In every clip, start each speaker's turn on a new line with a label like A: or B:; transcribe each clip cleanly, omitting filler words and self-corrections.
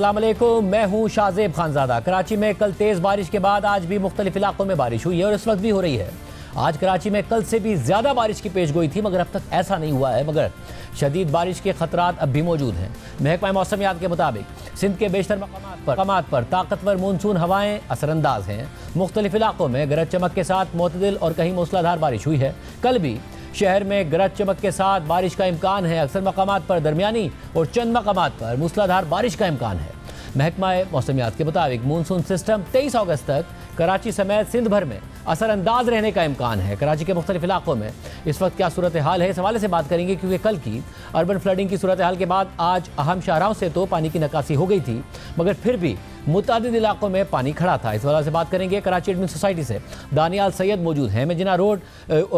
A: अस्सलाम वालेकुम, मैं हूँ शाहजेब खानजादा। कराची में कल तेज़ बारिश के बाद आज भी मुख्तलिफ इलाकों में बारिश हुई है और इस वक्त भी हो रही है। आज कराची में कल से भी ज़्यादा बारिश की पेशगोई थी, मगर अब तक ऐसा नहीं हुआ है। मगर शदीद बारिश के खतरात अब भी मौजूद हैं। महकमा मौसमियात के मुताबिक सिंध के बेशतर मकामात पर ताकतवर मानसून हवाएं असरअंदाज हैं। मुख्तलिफ इलाकों में गरज चमक के साथ मोतदिल और कहीं मूसलाधार बारिश हुई है। कल भी शहर में गरज चमक के साथ बारिश का इम्कान है। अक्सर मकामात पर दरमियानी और चंद मकामात पर मूसलाधार बारिश का इम्कान है। महकमा मौसमियात के मुताबिक मानसून सिस्टम 23 अगस्त तक कराची समेत सिंध भर में असरअंदाज रहने का इम्कान है। कराची के मुख्तलिफ इलाकों में इस वक्त क्या सूरत हाल है, इस हवाले से बात करेंगे, क्योंकि कल की अर्बन फ्लडिंग की सूरत हाल के बाद आज अहम शाहराहों से तो पानी की निकासी हो गई थी, मगर फिर भी मुतादिद इलाकों में पानी खड़ा था। इस हवाले से बात करेंगे। कराची एडमिन सोसाइटी से दानियाल सैयद मौजूद हैं, मेजिना रोड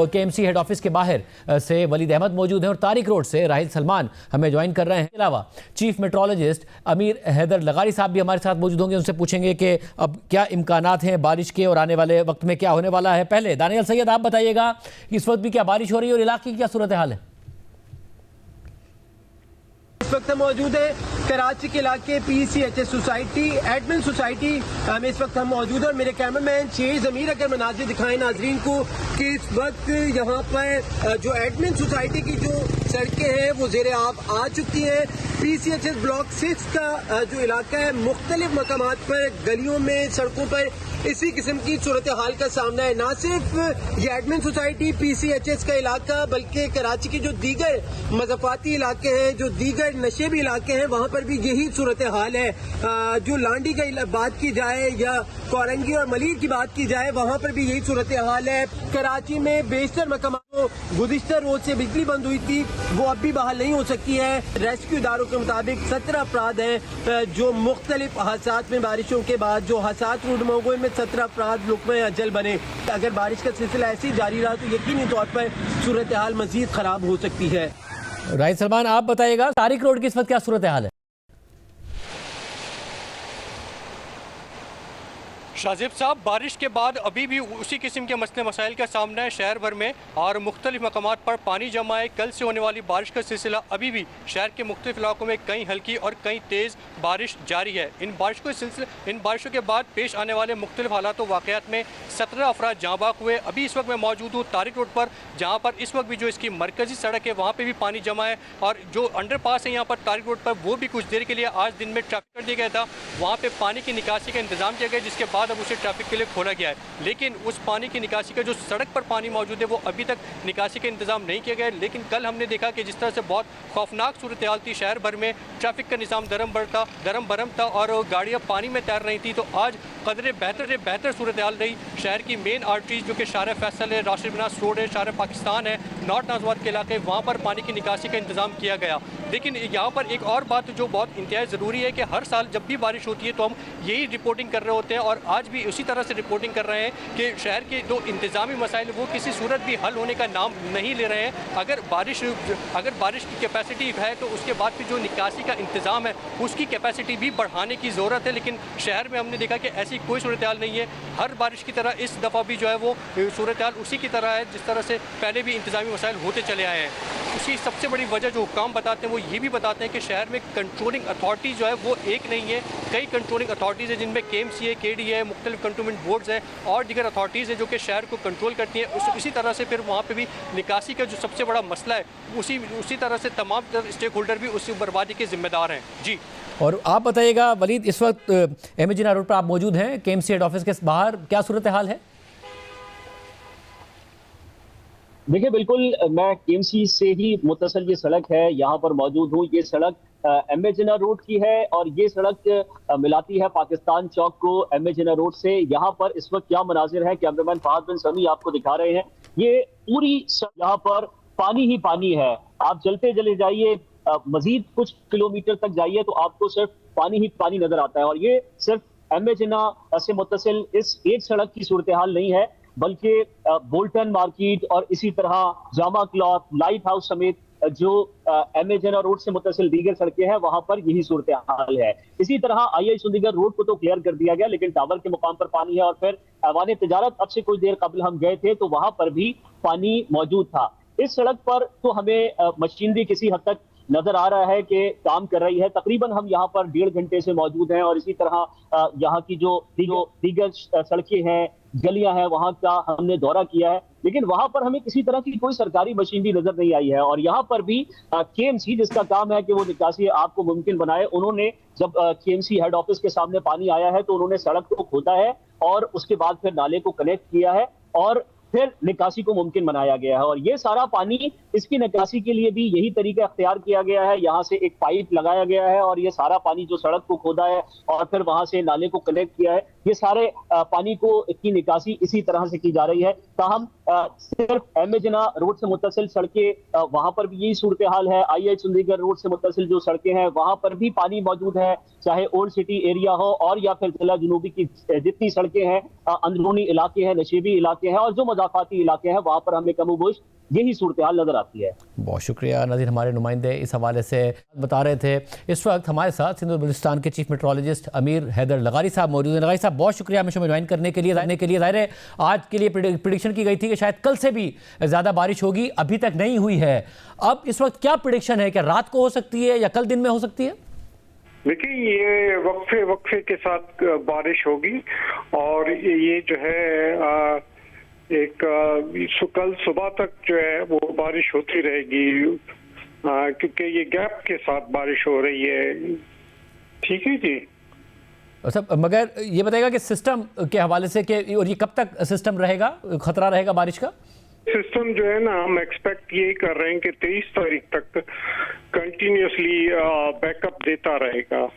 A: KMC हेड ऑफिस के बाहर से वलीद अहमद मौजूद हैं और तारिक रोड से राहिल सलमान हमें ज्वाइन कर रहे हैं। इसके अलावा चीफ मेट्रोलॉजिस्ट अमीर हैदर लगारी साहब भी हमारे साथ मौजूद होंगे। उनसे पूछेंगे कि अब क्या इम्कानात हैं बारिश के और आने वाले वक्त में क्या होने वाला है। पहले दानियाल सैयद आप बताइएगा कि इस वक्त भी क्या बारिश हो रही है और इलाके की क्या सूरत हाल है।
B: इस वक्त मौजूद है कराची के इलाके PCHS सोसाइटी एडमिन सोसाइटी में इस वक्त हम मौजूद है और मेरे कैमरामैन शेर जमीर अगर मनाजिर दिखाएं नाजरीन को कि इस वक्त यहाँ पर जो एडमिन सोसाइटी की जो सड़कें हैं वो जेर आब आ चुकी हैं। PCHS ब्लॉक 6 का जो इलाका है मुख्तलिफ मकामात पर गलियों में सड़कों पर इसी किस्म की सूरत हाल का सामना है। न सिर्फ ये एडमिन सोसाइटी PCHS का इलाका बल्कि कराची के जो दीगर मज़ाफ़ाती इलाके हैं, जो दीगर नशेबी इलाके हैं, वहाँ पर भी यही सूरत हाल है। जो लांडी की बात की जाए या कोरंगी और मलीर की बात की जाए वहाँ पर भी यही सूरत हाल है। कराची में बेशतर मकामात गुज़िश्ता रोज से बिजली बंद हुई थी वो अब भी बहाल नहीं हो सकी है। रेस्क्यू इदारों के मुताबिक 17 अफराद हैं जो मुख्तलिफ हादसात में बारिशों के बाद जो हादसात रूडमाओं हुए में 17 अफराद लुक़्मे अजल बने। अगर बारिश का सिलसिला ऐसे ही जारी रहा तो यकीनी तौर पर सूरत हाल मजीद खराब हो सकती है।
A: राहिल सलमान आप बताइएगा तारिक रोड की इस वक्त क्या सूरत हाल है।
C: शाहजेब साहब, बारिश के बाद अभी भी उसी किस्म के मसले मसाइल का सामना है शहर भर में और मुख्तलिफ मकामात पर पानी जमा है। कल से होने वाली बारिश का सिलसिला अभी भी शहर के मुख्तलिफ इलाकों में कहीं हल्की और कहीं तेज़ बारिश जारी है। इन बारिशों के बाद पेश आने वाले मुख्तलिफ हालात वाक़यात में 17 अफराद जाँ बाक हुए। अभी इस वक्त मैं मौजूद हूँ तारिक रोड पर, जहाँ पर इस वक्त भी जो इसकी मरकज़ी सड़क है वहाँ पर भी पानी जमा है और जो अंडरपास है यहाँ पर तारिक रोड पर वो भी कुछ देर के लिए आज दिन में ट्रैफिक कर दिया गया था। वहाँ पर पानी की निकासी का इंतज़ाम किया गया, जिसके बाद अब उसे ट्रैफिक के लिए खोला गया है। लेकिन उस पानी की निकासी का जो सड़क पर पानी मौजूद है वो अभी तक निकासी का इंतजाम नहीं किया गया है। लेकिन कल हमने देखा कि जिस तरह से बहुत खौफनाक सूरत हाल थी शहर भर में, ट्रैफिक का निज़ाम दरम बरम था और गाड़ियाँ पानी में तैर रही थी, तो आज कदरे बेहतर सूरत हाल रही। शहर की मेन आर्टरीज जो कि शार फैसल है, राशिद बिनास रोड है, शार पाकिस्तान है, नॉर्थ नाजवात के इलाके, वहाँ पर पानी की निकासी का इंतजाम किया गया। लेकिन यहाँ पर एक और बात जो बहुत इंतहाई ज़रूरी है कि हर साल जब भी बारिश होती है तो हम यही रिपोर्टिंग कर रहे होते हैं और आज भी उसी तरह से रिपोर्टिंग कर रहे हैं कि शहर के जो इंतज़ामी मसाइल वो किसी सूरत भी हल होने का नाम नहीं ले रहे हैं। अगर बारिश की कैपेसिटी है तो उसके बाद भी जो निकासी का इंतज़ाम है उसकी कैपेसिटी भी बढ़ाने की ज़रूरत है। लेकिन शहर में हमने देखा कि ऐसी कोई सूरत हाल नहीं है। हर बारिश की तरह इस दफ़ा भी जो है वो सूरत हाल उसी की तरह है जिस तरह से पहले भी इंतज़ामी मसाइल होते चले आए हैं। उसकी सबसे बड़ी वजह जो हुक्काम बताते हैं वो ये भी बताते हैं कि शहर में कंट्रोलिंग अथॉरिटी जो है वो एक नहीं है, कई कंट्रोलिंग अथॉरिटीज़ है जिनमें KMC है, KD है, मुख्तलिफ कंटोनमेंट बोर्ड्स हैं और दीगर अथॉरिटीज़ हैं जो कि शहर को कंट्रोल करती हैं। इसी तरह से फिर वहाँ पे भी निकासी का जो सबसे बड़ा मसला है उसी तरह से तमाम स्टेक होल्डर भी उसी बर्बादी के जिम्मेदार हैं। जी,
A: और आप बताइएगा वलीद, इस वक्त मेजिना रोड पर आप मौजूद हैं, KMC हेड ऑफिस के बाहर क्या सूरत हाल है।
D: देखिए, बिल्कुल मैं KMC से ही मुत्तसिल ये सड़क है यहाँ पर मौजूद हूँ। ये सड़क मेजिना रोड की है और ये सड़क मिलाती है पाकिस्तान चौक को मेजिना रोड से। यहाँ पर इस वक्त क्या मनाजिर है कैमरामैन फहद बिन समी आपको दिखा रहे हैं। ये पूरी यहाँ पर पानी ही पानी है। आप चलते चले जाइए, मजीद कुछ किलोमीटर तक जाइए तो आपको सिर्फ पानी ही पानी नजर आता है। और ये सिर्फ मेजिना से मुत्तसिल इस एक सड़क की सूरत हाल नहीं है, बल्कि बोल्टन मार्केट और इसी तरह जामा क्लॉथ, लाइट हाउस समेत जो मेजिना रोड से मुत्तसिल दीगर सड़कें हैं वहां पर यही सूरत हाल है। इसी तरह II सुंदीगर रोड को तो क्लियर कर दिया गया, लेकिन टावर के मुकाम पर पानी है और फिर ऐवान तिजारत अब से कुछ देर कबल हम गए थे तो वहां पर भी पानी मौजूद था। इस सड़क पर तो हमें मशीनरी किसी हद तक नजर आ रहा है कि काम कर रही है। तकरीबन हम यहाँ पर 1.5 घंटे से मौजूद हैं और इसी तरह यहाँ की जो दीगर सड़कें हैं, गलियां हैं, वहां का हमने दौरा किया है, लेकिन वहां पर हमें किसी तरह की कोई सरकारी मशीनरी नजर नहीं आई है। और यहाँ पर भी केएमसी, जिसका काम है कि वो निकासी आपको मुमकिन बनाए, उन्होंने जब केएमसी हेड ऑफिस के सामने पानी आया है तो उन्होंने सड़क को खोदा है और उसके बाद फिर नाले को कनेक्ट किया है और फिर निकासी को मुमकिन बनाया गया है। और ये सारा पानी, इसकी निकासी के लिए भी यही तरीका अख्तियार किया गया है। यहाँ से एक पाइप लगाया गया है और ये सारा पानी जो सड़क को खोदा है और फिर वहां से नाले को कनेक्ट किया है, ये सारे पानी की निकासी इसी तरह से की जा रही है। ताहम सिर्फ एमए जिन्ना रोड से मुत्तसिल सड़कें, वहां पर भी यही सूरत हाल है। IH चंडीगढ़ रोड से मुत्तसिल जो सड़कें हैं वहां पर भी पानी मौजूद है, चाहे ओल्ड सिटी एरिया हो और या फिर जिला जनूबी की जितनी सड़कें हैं, अंदरूनी इलाके हैं, नशीबी इलाके हैं और जो मज़ाफ़ाती इलाके हैं, वहां पर हमें कमोबेश यही सूरत हाल नजर आती है।
A: बहुत शुक्रिया नज़ीर, हमारे नुमाइंदे इस हवाले से बता रहे थे। इस वक्त हमारे साथ सिंध और बलूचिस्तान के चीफ मेट्रोलॉजिस्ट अमीर हैदर लगारी साहब मौजूद हैं। लगारी साहब, बहुत शुक्रिया हमें शो में ज्वाइन करने के लिए। ज़ाहिर है आज के लिए प्रिडिक्शन की गई थी कि शायद कल से भी ज़्यादा बारिश होगी, अभी तक नहीं हुई है। अब इस वक्त क्या प्रिडिक्शन है, क्या रात को हो सकती है या कल दिन में हो सकती है?
E: देखिए, ये वक्फे के साथ बारिश होगी और ये जो है कल सुबह तक जो है वो बारिश होती रहेगी, क्योंकि ये गैप के साथ बारिश हो रही है। ठीक है जी।
A: अच्छा, मगर ये बताएगा कि सिस्टम के हवाले से कि और ये कब तक सिस्टम रहेगा, खतरा रहेगा बारिश का?
E: सिस्टम जो है ना, हम एक्सपेक्ट यही कर रहे हैं कि 23 तारीख तक कंटिन्यूसली बैकअप देता रहेगा।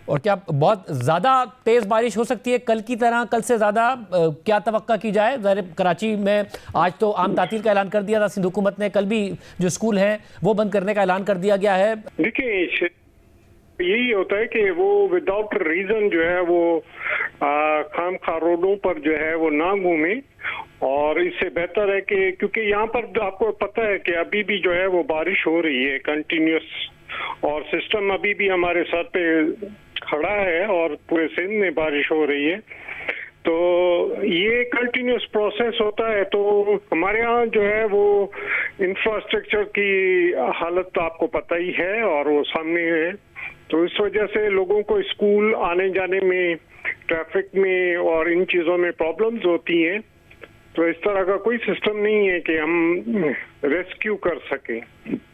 A: और क्या बहुत ज़्यादा तेज़ बारिश हो सकती है कल की तरह, कल से ज़्यादा क्या तवक्का की जाए? ज़ाहिर कराची में आज तो आम तातील का ऐलान कर दिया था सिंध हुकूमत ने, कल भी जो स्कूल हैं वो बंद करने का ऐलान कर दिया गया है।
E: देखिए, यही होता है कि वो विदाउट रीजन जो है वो खामखा रोडों पर जो है वो ना घूमे, और इससे बेहतर है कि क्योंकि यहाँ पर आपको पता है कि अभी भी जो है वो बारिश हो रही है कंटिन्यूस, और सिस्टम अभी भी हमारे सर पे खड़ा है और पूरे सिंध में बारिश हो रही है, तो ये कंटिन्यूस प्रोसेस होता है। तो हमारे यहाँ जो है वो इंफ्रास्ट्रक्चर की हालत आपको पता ही है और वो सामने है, तो इस वजह से लोगों को स्कूल आने जाने में, ट्रैफिक में और इन चीज़ों में प्रॉब्लम्स होती हैं। तो इस तरह का कोई सिस्टम नहीं है कि हम रेस्क्यू कर सकें।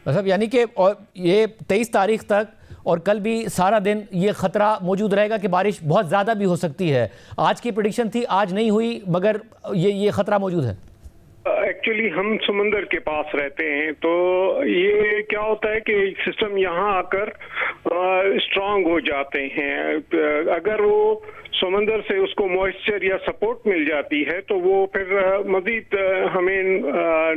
A: मतलब यानी कि और ये 23 तारीख तक और कल भी सारा दिन ये खतरा मौजूद रहेगा कि बारिश बहुत ज़्यादा भी हो सकती है। आज की प्रेडिक्शन थी, आज नहीं हुई, मगर ये खतरा मौजूद है।
E: एक्चुअली हम समंदर के पास रहते हैं, तो ये क्या होता है कि सिस्टम यहाँ आकर स्ट्रांग हो जाते हैं। अगर वो समंदर से उसको मॉइस्चर या सपोर्ट मिल जाती है तो वो फिर मजीद हमें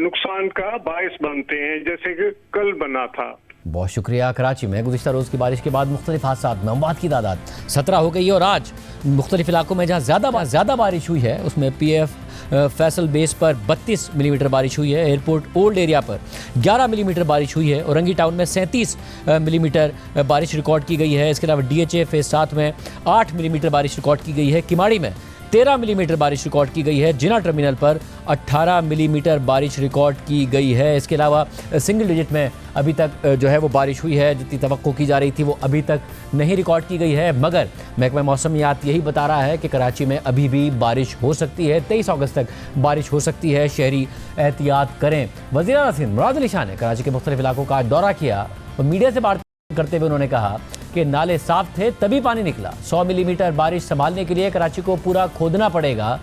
E: नुकसान का बायस बनते हैं, जैसे कि कल बना था।
A: बहुत शुक्रिया। कराची में गुज़िश्ता रोज़ की बारिश के बाद मुख्तलिफ हादसात में अमवात की तादाद 17 हो गई है और आज मुख्तलिफ इलाकों में जहाँ ज़्यादा बारिश हुई है उसमें PF फैसल बेस पर 32 मिलीमीटर बारिश हुई है, एयरपोर्ट ओल्ड एरिया पर 11 मिलीमीटर बारिश हुई है, औरंगी टाउन में 37 मिलीमीटर बारिश रिकॉर्ड की गई है। इसके अलावा DHA फेज़ 7 में 8 मिलीमीटर बारिश रिकॉर्ड की गई है, किमाड़ी में 13 मिलीमीटर बारिश रिकॉर्ड की गई है, जिना टर्मिनल पर 18 मिलीमीटर बारिश रिकॉर्ड की गई है। इसके अलावा सिंगल डिजिट में अभी तक जो है वो बारिश हुई है, जितनी तवक्को की जा रही थी वो अभी तक नहीं रिकॉर्ड की गई है, मगर महकमा मौसमियात यही बता रहा है कि कराची में अभी भी बारिश हो सकती है। 23 अगस्त तक बारिश हो सकती है, शहरी एहतियात करें। वज़ीर आला सिंध मुराद अली शाह ने कराची के मुख्तलिफ इलाकों का दौरा किया और मीडिया से बात करते हुए उन्होंने कहा कि नाले साफ थे तभी पानी निकला। 100 मिलीमीटर बारिश संभालने के लिए कराची को पूरा खोदना पड़ेगा।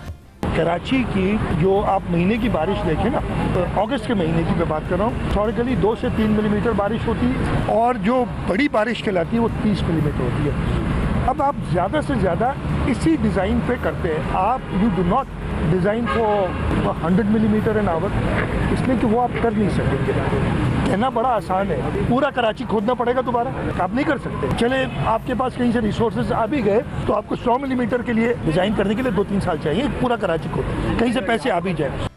F: कराची की जो आप महीने की बारिश देखें ना, तो अगस्त के महीने की मैं बात कर रहा हूँ, हिस्टोरिकली 2 से 3 मिलीमीटर बारिश होती है और जो बड़ी बारिश कहलाती है वो 30 मिलीमीटर होती है। अब आप ज़्यादा से ज़्यादा इसी डिज़ाइन पे करते हैं। आप you do not design for 100 millimetre an hour, इसलिए कि वो आप कर नहीं सकेंगे। कहना बड़ा आसान है, पूरा कराची खोदना पड़ेगा दोबारा, आप नहीं कर सकते। चले आपके पास कहीं से रिसोर्सेज आ भी गए तो आपको 100 मिलीमीटर के लिए डिज़ाइन करने के लिए 2-3 साल चाहिए, पूरा कराची खोद कहीं से पैसे आ भी जाए।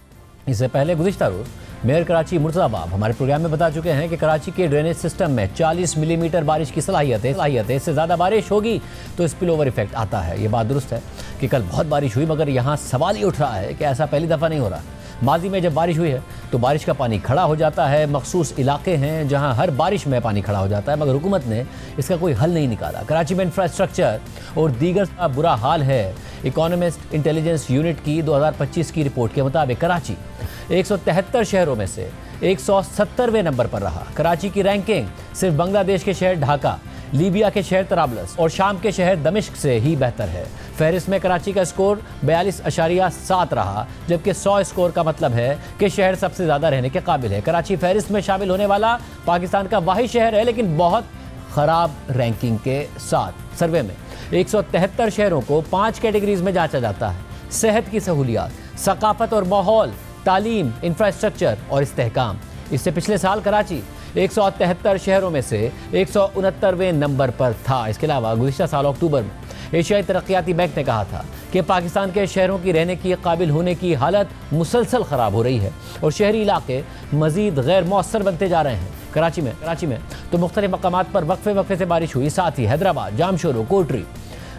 A: इससे पहले गुज़िश्ता रोज़ मेयर कराची मुर्तज़ा बाब हमारे प्रोग्राम में बता चुके हैं कि कराची के ड्रेनेज सिस्टम में 40 मिलीमीटर बारिश की सलाहियत है। इससे ज़्यादा बारिश होगी तो स्पिल ओवर इफेक्ट आता है। ये बात दुरुस्त है कि कल बहुत बारिश हुई, मगर यहाँ सवाल ये उठ रहा है कि ऐसा पहली दफ़ा नहीं हो रहा। माजी में जब बारिश हुई है तो बारिश का पानी खड़ा हो जाता है। मखसूस इलाके हैं जहां हर बारिश में पानी खड़ा हो जाता है, मगर हुकूमत ने इसका कोई हल नहीं निकाला। कराची में इंफ्रास्ट्रक्चर और दीगर का बुरा हाल है। इकोनॉमिस्ट इंटेलिजेंस यूनिट की 2025 की रिपोर्ट के मुताबिक कराची 173 शहरों में से 170वें नंबर पर रहा। कराची की रैंकिंग सिर्फ बांग्लादेश के शहर ढाका, लीबिया के शहर तराबलस और शाम के शहर दमिश्क से ही बेहतर है। फहरिस्त में कराची का स्कोर 42.7 रहा, जबकि 100 स्कोर का मतलब है कि शहर सबसे ज़्यादा रहने के काबिल है। कराची फहरिस्त में शामिल होने वाला पाकिस्तान का वाहिद शहर है, लेकिन बहुत ख़राब रैंकिंग के साथ। सर्वे में 173 शहरों को 5 कैटेगरीज में जांचा जाता है: सेहत की सहूलियात, सकाफत और माहौल, तालीम, इंफ्रास्ट्रक्चर और इस्तेहकाम। इससे पिछले साल कराची 173 शहरों में से 169वें नंबर पर था। इसके अलावा गुज़िश्ता साल अक्टूबर में एशियाई तरक्याती बैंक ने कहा था कि पाकिस्तान के शहरों की रहने की काबिल होने की हालत मुसलसल ख़राब हो रही है और शहरी इलाके मज़ीद गैर मौसर बनते जा रहे हैं। कराची में तो मुख्तलिफ मकामात पर वक्फे से बारिश हुई। साथ ही हैदराबाद, जामशोरो, कोटरी,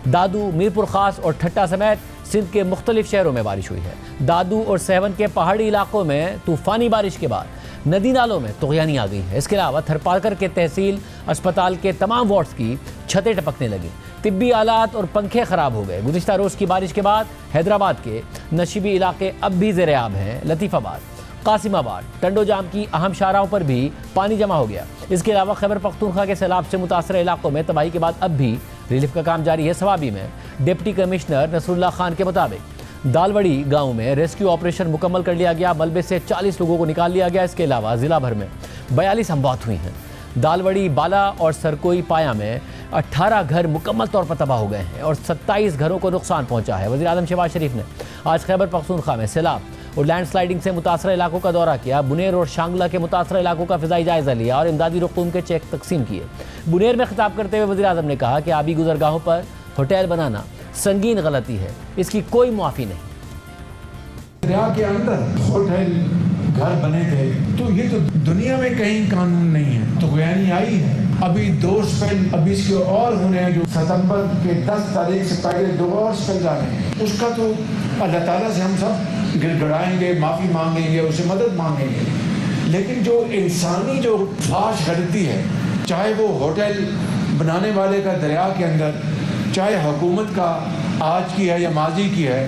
A: दादू, मीरपुर खास और ठट्टा समेत सिंध के मुख्तलिफ शहरों में बारिश हुई है। दादू और सेवन के पहाड़ी इलाकों में तूफ़ानी बारिश के बाद नदी नालों में तुग़यानी आ गई है। इसके अलावा थरपारकर के तहसील अस्पताल के तमाम वार्ड्स की छतें टपकने लगी, तिब्बी आलात और पंखे ख़राब हो गए। गुज़िश्ता रोज़ की बारिश के बाद हैदराबाद के नशीबी इलाके अब भी ज़ेर-ए-आब हैं। लतीफ़ाबाद, कासिमाबाद, टंडोजाम की अहम शाहराहों पर भी पानी जमा हो गया। इसके अलावा खैबर पख्तूनख्वा के सैलाब से मुतासर इलाकों में तबाही के बाद अब भी रिलीफ का काम जारी है। सवाबी में डिप्टी कमिश्नर नसरुल्लाह खान के मुताबिक दालवड़ी गांव में रेस्क्यू ऑपरेशन मुकम्मल कर लिया गया। मलबे से 40 लोगों को निकाल लिया गया। इसके अलावा ज़िला भर में 42 अमवात हुई हैं। दालवड़ी, बाला और सरकोई पाया में 18 घर मुकम्मल तौर पर तबाह हो गए हैं और 27 घरों को नुकसान पहुंचा है। वज़ीर आज़म शहबाज शरीफ ने आज खैबर पख्तूनख्वा में सैलाब और लैंडस्लाइडिंग से मुतासर इलाकों का दौरा किया। बुनेर और शांगला के मुतासर इलाकों का फ़िज़ाई जायज़ा लिया और इमदादी रकूम के चेक तकसीम किए। बुनेर में खिताब करते हुए वज़ीर आज़म ने कहा कि आबी गुज़रगाहों पर होटल बनाना संगीन गलती है, इसकी कोई मुआफ़ी नहीं।
G: दरिया के अंदर होटल घर बने थे, तो ये तो दुनिया में कहीं कानून नहीं है। तो गुयानी आई है अभी 2 स्पेल, अभी इसके और होने हैं जो सितंबर के 10 तारीख से पहले 2 और स्पेल आ रहे हैं। उसका तो अल्लाह ताला से हम सब गिड़गिड़ाएंगे, माफ़ी मांगेंगे, उससे मदद मांगेंगे। लेकिन जो इंसानी जो फाश गलती है, चाहे वो होटल बनाने वाले का दरिया के अंदर, चाहे हुकूमत का आज की है या माजी की है,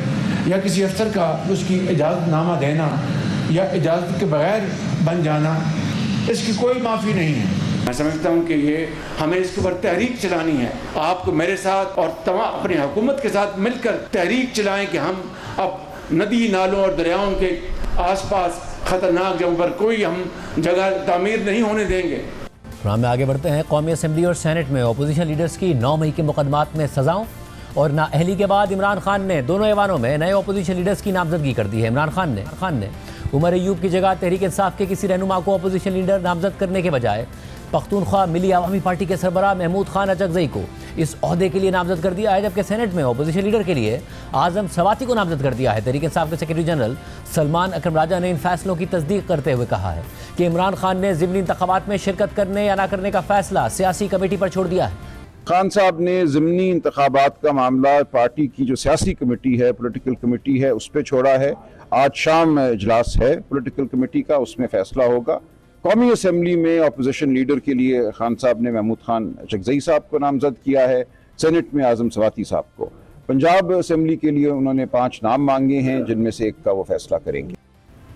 G: या किसी अफसर का उसकी इजाज़तनामा देना या इजाज़त के बगैर बन जाना, इसकी कोई माफ़ी नहीं है। मैं समझता हूँ कि ये हमें इसके ऊपर तहरीक चलानी है। आपको मेरे साथ और तमाम अपनी हुकूमत के साथ मिलकर तहरीक चलाएं कि हम अब नदी नालों और दरियाओं के आसपास ख़तरनाक जगहों पर कोई हम जगह तामीर नहीं होने देंगे।
A: प्रोग्राम में आगे बढ़ते हैं। कौमी असम्बली और सेनेट में अपोजिशन लीडर्स की 9 मई के मुकदमात में सज़ाओं और नाअहली के बाद इमरान खान ने दोनों ऐवानों में नए अपोजिशन लीडर्स की नामजदगी कर दी है। इमरान खान ने उमर अयूब की जगह तहरीक इंसाफ के किसी रहनुमा को अपोजिशन लीडर नामजद करने के बजाय पख्तूनख्वा मिली अवामी पार्टी के सरबराह महमूद खान अचकज़ई को इस ओहदे के लिए नामजद कर दिया है, जबकि सेनेट में अपोजिशन लीडर के लिए आज़म सवाती को नामजद कर दिया है। तहरीक इंसाफ के सेक्रेटरी जनरल सलमान अकरम राजा ने इन फैसलों की तस्दीक करते हुए कहा है कि इमरान खान ने ज़िमनी इंतखाबात में शिरकत करने या ना करने का फैसला सियासी कमेटी पर छोड़ दिया है।
H: खान साहब ने ज़िमनी इंतखाबात का मामला पार्टी की जो सियासी कमेटी है, पॉलिटिकल कमेटी है, उस पर छोड़ा है। आज शाम इजलास है पॉलिटिकल कमेटी का, उसमें फैसला होगा। कौमी असम्बली में अपोजिशन लीडर के लिए खान साहब ने महमूद खान अचकज़ई साहब को नामजद किया है, सेनेट में आज़म सवाती साहब को। पंजाब असम्बली के लिए उन्होंने 5 नाम मांगे हैं, जिनमें से एक का वो फैसला करेंगे।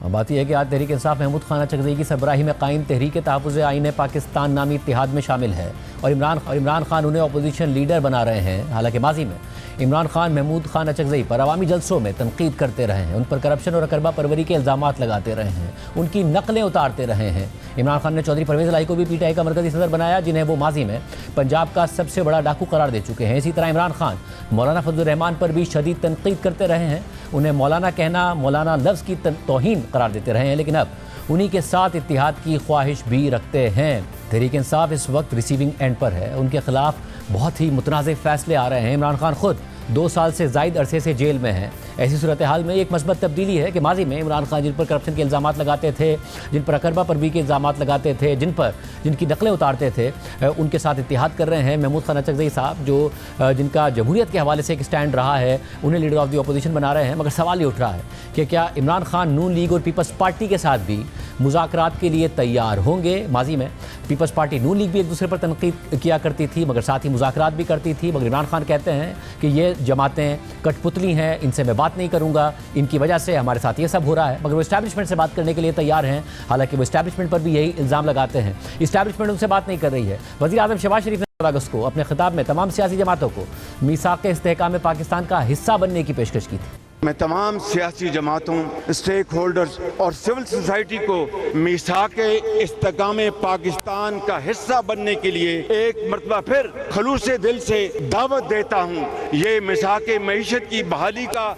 A: बात यह है कि आज तहरीक इंसाफ महमूद खान अचकज़ई की सरबराही में कायम तहरीक तहफ़्फ़ुज़ आईन पाकिस्तान नामी इत्तेहाद में शामिल है और इमरान खान उन्हें अपोजिशन लीडर बना रहे हैं। हालांकि माजी में इमरान खान महमूद खान अचकज़ई पर अवामी जलसों में तनकीद करते रहे हैं, उन पर करप्शन और अकरबा परवरी के इल्ज़ामात लगाते रहे हैं, उनकी नकलें उतारते रहे हैं। इमरान खान ने चौधरी परवेज़ इलाही को भी पीटीआई का मरकज़ी सदर बनाया, जिन्हें वो माजी में पंजाब का सबसे बड़ा डाकू करार दे चुके हैं। इसी तरह इमरान खान मौलाना फजलुर रहमान पर भी शदीद तनकीद करते रहे हैं, उन्हें मौलाना कहना, मौलाना लफ्ज़ की तौहीन करार देते रहे हैं, लेकिन अब उन्हीं के साथ इत्तिहाद की ख्वाहिश भी रखते हैं। तहरीक इंसाफ इस वक्त रिसीविंग एंड पर है, उनके खिलाफ बहुत ही मुतनाज़ फैसले आ रहे हैं। इमरान खान खुद 2 साल से ज़ायद अरसे से जेल में हैं। ऐसी सूरत हाल में एक मस्बत तब्दीली है कि माजी में इमरान खान जिन पर करप्शन के इल्ज़ाम लगाते थे, जिन पर अकरबा परवी के इल्ज़ाम लगाते थे, जिनकी नकलें उतारते थे, उनके साथ इत्तेहाद कर रहे हैं। महमूद खान अचकज़ई साहब जो जिनका जमहूरियत के हवाले से एक स्टैंड रहा है, उन्हें लीडर ऑफ द अपोजिशन बना रहे हैं। मगर सवाल ये उठ रहा है कि क्या इमरान खान नून लीग और पीपल्स पार्टी के साथ भी मुज़ाकरात के लिए तैयार होंगे? माजी में पीपल्स पार्टी नून लीग भी एक दूसरे पर तनकीद किया करती थी, मगर साथ ही मुज़ाकरात भी करती थी। मगर इमरान खान कहते हैं कि ये जमातें कठपुतली हैं, इनसे मैं बात नहीं करूंगा, इनकी वजह से हमारे साथ ये सब हो रहा है। मगर वो इस्टेब्लिशमेंट से बात करने के लिए तैयार हैं, हालांकि वो इस्टेब्लिशमेंट पर भी यही इल्ज़ाम लगाते हैं। इस्टेब्लिशमेंट उनसे बात नहीं कर रही है। वज़ीर आज़म शहबाज शरीफ ने 14 अगस्त को अपने खिताब में तमाम सियासी जमातों को मीसाक़े इस्तेहकाम पाकिस्तान का हिस्सा बनने की पेशकश की थी।
I: मैं तमाम सियासी जमातों, स्टेक होल्डर्स और सिविल सोसाइटी को मीसाक़े इस्तेहकाम पाकिस्तान का हिस्सा बनने के लिए एक मरतबा फिर खलूस दिल से दावत देता हूँ। ये मीसाक़े मईशत की बहाली का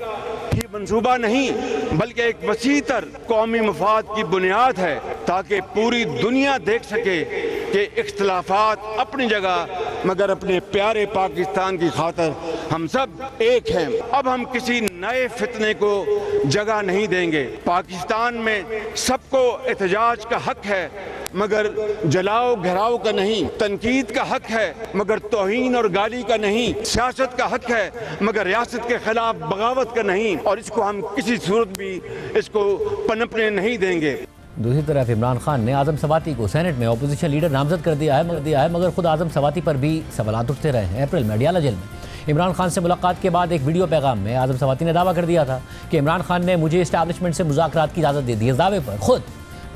I: ही मंसूबा नहीं, बल्कि एक वसीतर कौमी मफाद की बुनियाद है, ताकि पूरी दुनिया देख सके कि इख्तिलाफात अपनी जगह मगर अपने प्यारे पाकिस्तान की खातिर हम सब एक हैं। अब हम किसी नए फितने को जगह नहीं देंगे। पाकिस्तान में सबको एहतजाज का हक है, मगर जलाओ घराव का नहीं। तनकीद का हक है, मगर तौहीन और गाली का नहीं। सियासत का हक है, मगर रियासत के खिलाफ बगावत का नहीं। और इसको हम किसी सूरत भी इसको पनपने नहीं देंगे।
A: दूसरी तरफ इमरान खान ने आज़म सवाती को सेनेट में अपोजिशन लीडर नामजद कर दिया है, मगर खुद आज़म सवाती पर भी सवालात उठते रहे हैं। अप्रैल में अडियाला जेल में इमरान खान से मुलाकात के बाद एक वीडियो पैगाम में आज़म सवाती ने दावा कर दिया था कि इमरान खान ने मुझे इस्टेब्लिशमेंट से मुज़ाकरात की इजाज़त दे दी। इस दावे पर खुद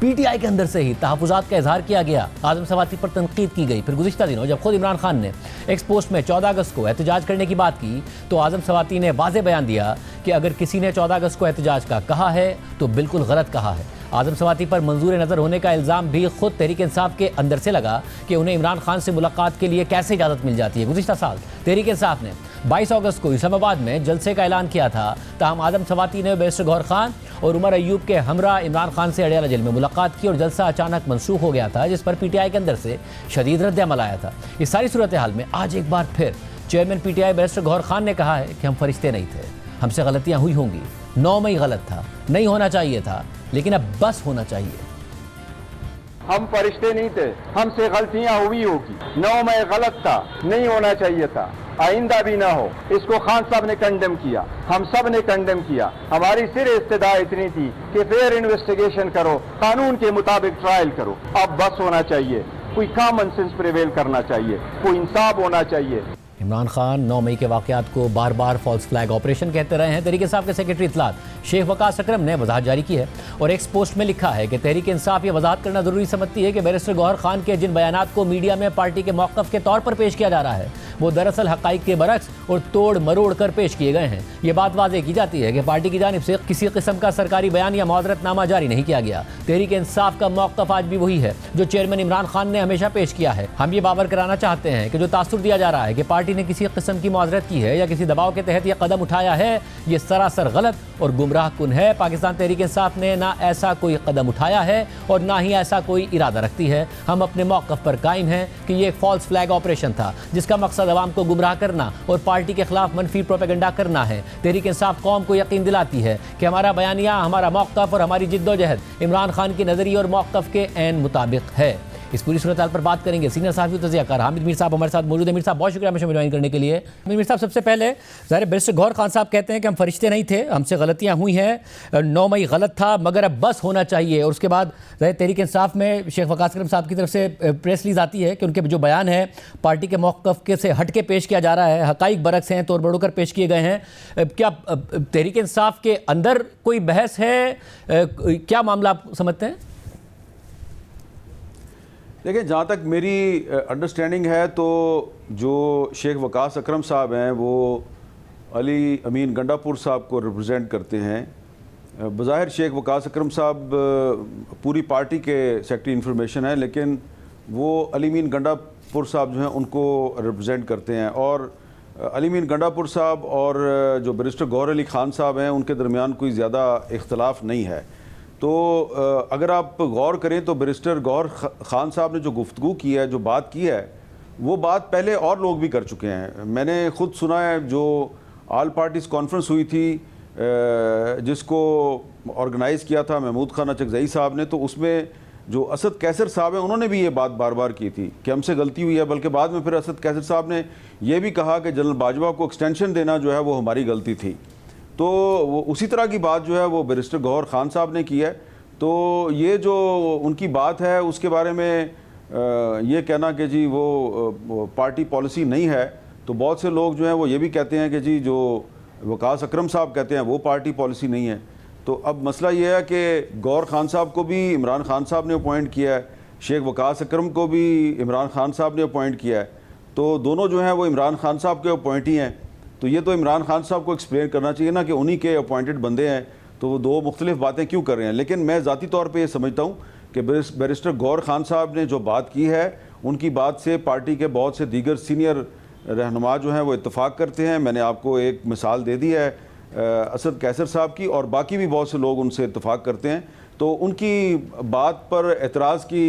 A: पीटीआई के अंदर से ही तहफ़्फ़ुज़ात का इजहार किया गया, आज़म सवाती पर तनकीद की गई। फिर गुज़िश्ता दिनों जब खुद इमरान खान ने एक्स पोस्ट में 14 अगस्त को एहतजाज करने की बात की, तो आज़म सवाती ने वाज़ेह बयान दिया कि अगर किसी ने 14 अगस्त को एहतजाज का कहा है तो बिल्कुल गलत कहा है। आज़म सवाती पर मंजूर नज़र होने का इल्ज़ाम भी खुद तहरीक इंसाफ के अंदर से लगा कि उन्हें इमरान खान से मुलाकात के लिए कैसे इजाज़त मिल जाती है। गुज़िश्ता साल तहरीक इंसाफ ने 22 अगस्त को इस्लामाबाद में जलसे का ऐलान किया था, ताहम आज़म सवाती ने बैरिस्टर गौहर खान और उमर अयूब के हमरा इमरान खान से अडियाला जेल में मुलाकात की और जलसा अचानक मनसूख हो गया था, जिस पर पीटीआई के अंदर से शदीद रद्द अमल आया था। इस सारी सूरत हाल में आज एक बार फिर chairman PTI barrister Gauhar Khan ने कहा है कि हम फरिश्ते नहीं थे, हमसे गलतियाँ हुई होंगी। 9 मई गलत था, नहीं होना चाहिए था, लेकिन अब बस होना चाहिए।
J: हम फरिश्ते नहीं थे, हमसे गलतियां हुई होगी। 9 मई गलत था, नहीं होना चाहिए था, आइंदा भी ना हो। इसको खान साहब ने कंडेम किया, हम सब ने कंडेम किया। हमारी सिर्फ इस्तदा इतनी थी कि फेयर इन्वेस्टिगेशन करो, कानून के मुताबिक ट्रायल करो। अब बस होना चाहिए, कोई कॉमन सेंस प्रिवेल करना चाहिए, कोई इंसाफ होना चाहिए।
A: इमरान खान 9 मई के वाक़यात को बार बार फॉल्स फ्लैग ऑपरेशन कहते रहे हैं। तहरीक इंसाफ के सेक्रेटरी इत्तलात शेख वकास अकरम ने वजाहत जारी की है और एक्स पोस्ट में लिखा है कि तहरीक इंसाफ ये वजाहत करना ज़रूरी समझती है कि बैरिस्टर गौहर खान के जिन बयानात को मीडिया में पार्टी के मौक़िफ़ के तौर पर पेश किया जा रहा है, वो दरअसल हक़ाइक़ के बरक्स और तोड़ मरोड़ कर पेश किए गए हैं। ये बात वाज़ेह की जाती है कि पार्टी की जानिब से किसी किस्म का सरकारी बयान या मुआज़रतनामा जारी नहीं किया गया। तहरीक इंसाफ का मौक़िफ़ आज भी वही है जो चेयरमैन इमरान खान ने हमेशा पेश किया है। हम ये बावर कराना चाहते हैं कि जो तासुर दिया जा रहा है कि पार्टी ने किसी किस्म की मुआज़रत की है या किसी दबाव के तहत यह कदम उठाया है, ये सरासर गलत और गुमराह कुन है। पाकिस्तान तहरीक इंसाफ ने ना ऐसा कोई कदम उठाया है और ना ही ऐसा कोई इरादा रखती है। हम अपने मौक़िफ़ पर कायम हैं कि ये एक फॉल्स फ्लैग ऑपरेशन था जिसका मकसद अवाम को गुमराह करना और पार्टी के खिलाफ मनफी प्रोपेगेंडा करना है। तहरीक इंसाफ कौम को यकीन दिलाती है कि हमारा बयानिया, हमारा मौक़िफ़ और हमारी जिद्दोजहद इमरान खान के नज़रिए और मौक़िफ़ के ऐन मुताबिक है। इस पूरी सूरत हाल पर बात करेंगे सीनियर सहाफ़ी तज़कियाकार हामिद मीर साहब हमारे साथ मौजूद है। मीर साहब बहुत शुक्रिया हमें ज्वाइन करने के लिए। मीर साहब सबसे पहले ज़ाहिर बैरिस्टर गौहर खान साहब कहते हैं कि हम फरिश्ते नहीं थे, हमसे गलतियाँ हुई हैं, 9 मई गलत था, मगर अब बस होना चाहिए। और उसके बाद ज़ाहिर तहरीक इंसाफ में शेख वकास अकरम साहब की तरफ से प्रेस रिलीज आती है कि उनके जो बयान है पार्टी के मौक़िफ़ के से हट के पेश किया जा रहा है, हक़ाइक़ बरक्स हैं, तोड़ मरोड़ कर पेश किए गए हैं। क्या तहरीक इंसाफ के अंदर कोई बहस है, क्या मामला आप समझते हैं?
K: देखिए, जहाँ तक मेरी अंडरस्टैंडिंग है तो जो शेख वकास अकरम साहब हैं वो अली अमीन गंडापुर साहब को रिप्रेजेंट करते हैं। बज़ाहिर शेख वकास अकरम साहब पूरी पार्टी के सेक्रेटरी इंफॉर्मेशन है, लेकिन वो अली अमीन गंडापुर साहब जो हैं उनको रिप्रेजेंट करते हैं। और अली अमीन गंडापुर साहब और जो बैरिस्टर गौहर अली खान साहब हैं उनके दरमियान कोई ज़्यादा इख्तलाफ नहीं है। तो अगर आप गौर करें तो बैरिस्टर गौहर खान साहब ने जो गुफ्तगू की है, जो बात की है, वो बात पहले और लोग भी कर चुके हैं। मैंने ख़ुद सुना है जो ऑल पार्टीज़ कॉन्फ्रेंस हुई थी जिसको ऑर्गेनाइज़ किया था महमूद खान अचकज़ई साहब ने, तो उसमें जो असद कैसर साहब हैं उन्होंने भी ये बात बार बार की थी कि हमसे गलती हुई है, बल्कि बाद में फिर असद कैसर साहब ने ये भी कहा कि जनरल बाजवा को एक्सटेंशन देना जो है वो हमारी गलती थी। तो वो उसी तरह की बात जो है वो बैरिस्टर गौहर खान साहब ने की है। तो ये जो उनकी बात है उसके बारे में ये कहना कि जी वो पार्टी पॉलिसी नहीं है, तो बहुत से लोग जो हैं वो ये भी कहते हैं कि जी जो वकास अकरम साहब कहते हैं वो पार्टी पॉलिसी नहीं है। तो अब मसला ये है कि गौहर खान साहब को भी इमरान खान साहब ने अपॉइंट किया है, शेख वकास अकरम को भी इमरान खान साहब ने अपॉइंट किया है, तो दोनों जो हैं वो इमरान खान साहब के अपॉइंटी हैं। तो ये तो इमरान खान साहब को एक्सप्लेन करना चाहिए ना कि उन्हीं के अपॉइंटेड बंदे हैं, तो वो दो मुख्तलिफ बातें क्यों कर रहे हैं। लेकिन मैं ज़ाती तौर पर ये समझता हूँ कि बैरिस्टर गौहर खान साहब ने जो बात की है उनकी बात से पार्टी के बहुत से दीगर सीनियर रहनुमा जो हैं वो इत्तेफाक करते हैं। मैंने आपको एक मिसाल दे दी है असद कैसर साहब की, और बाकी भी बहुत से लोग उनसे इत्तेफाक करते हैं, तो उनकी बात पर एतराज़ की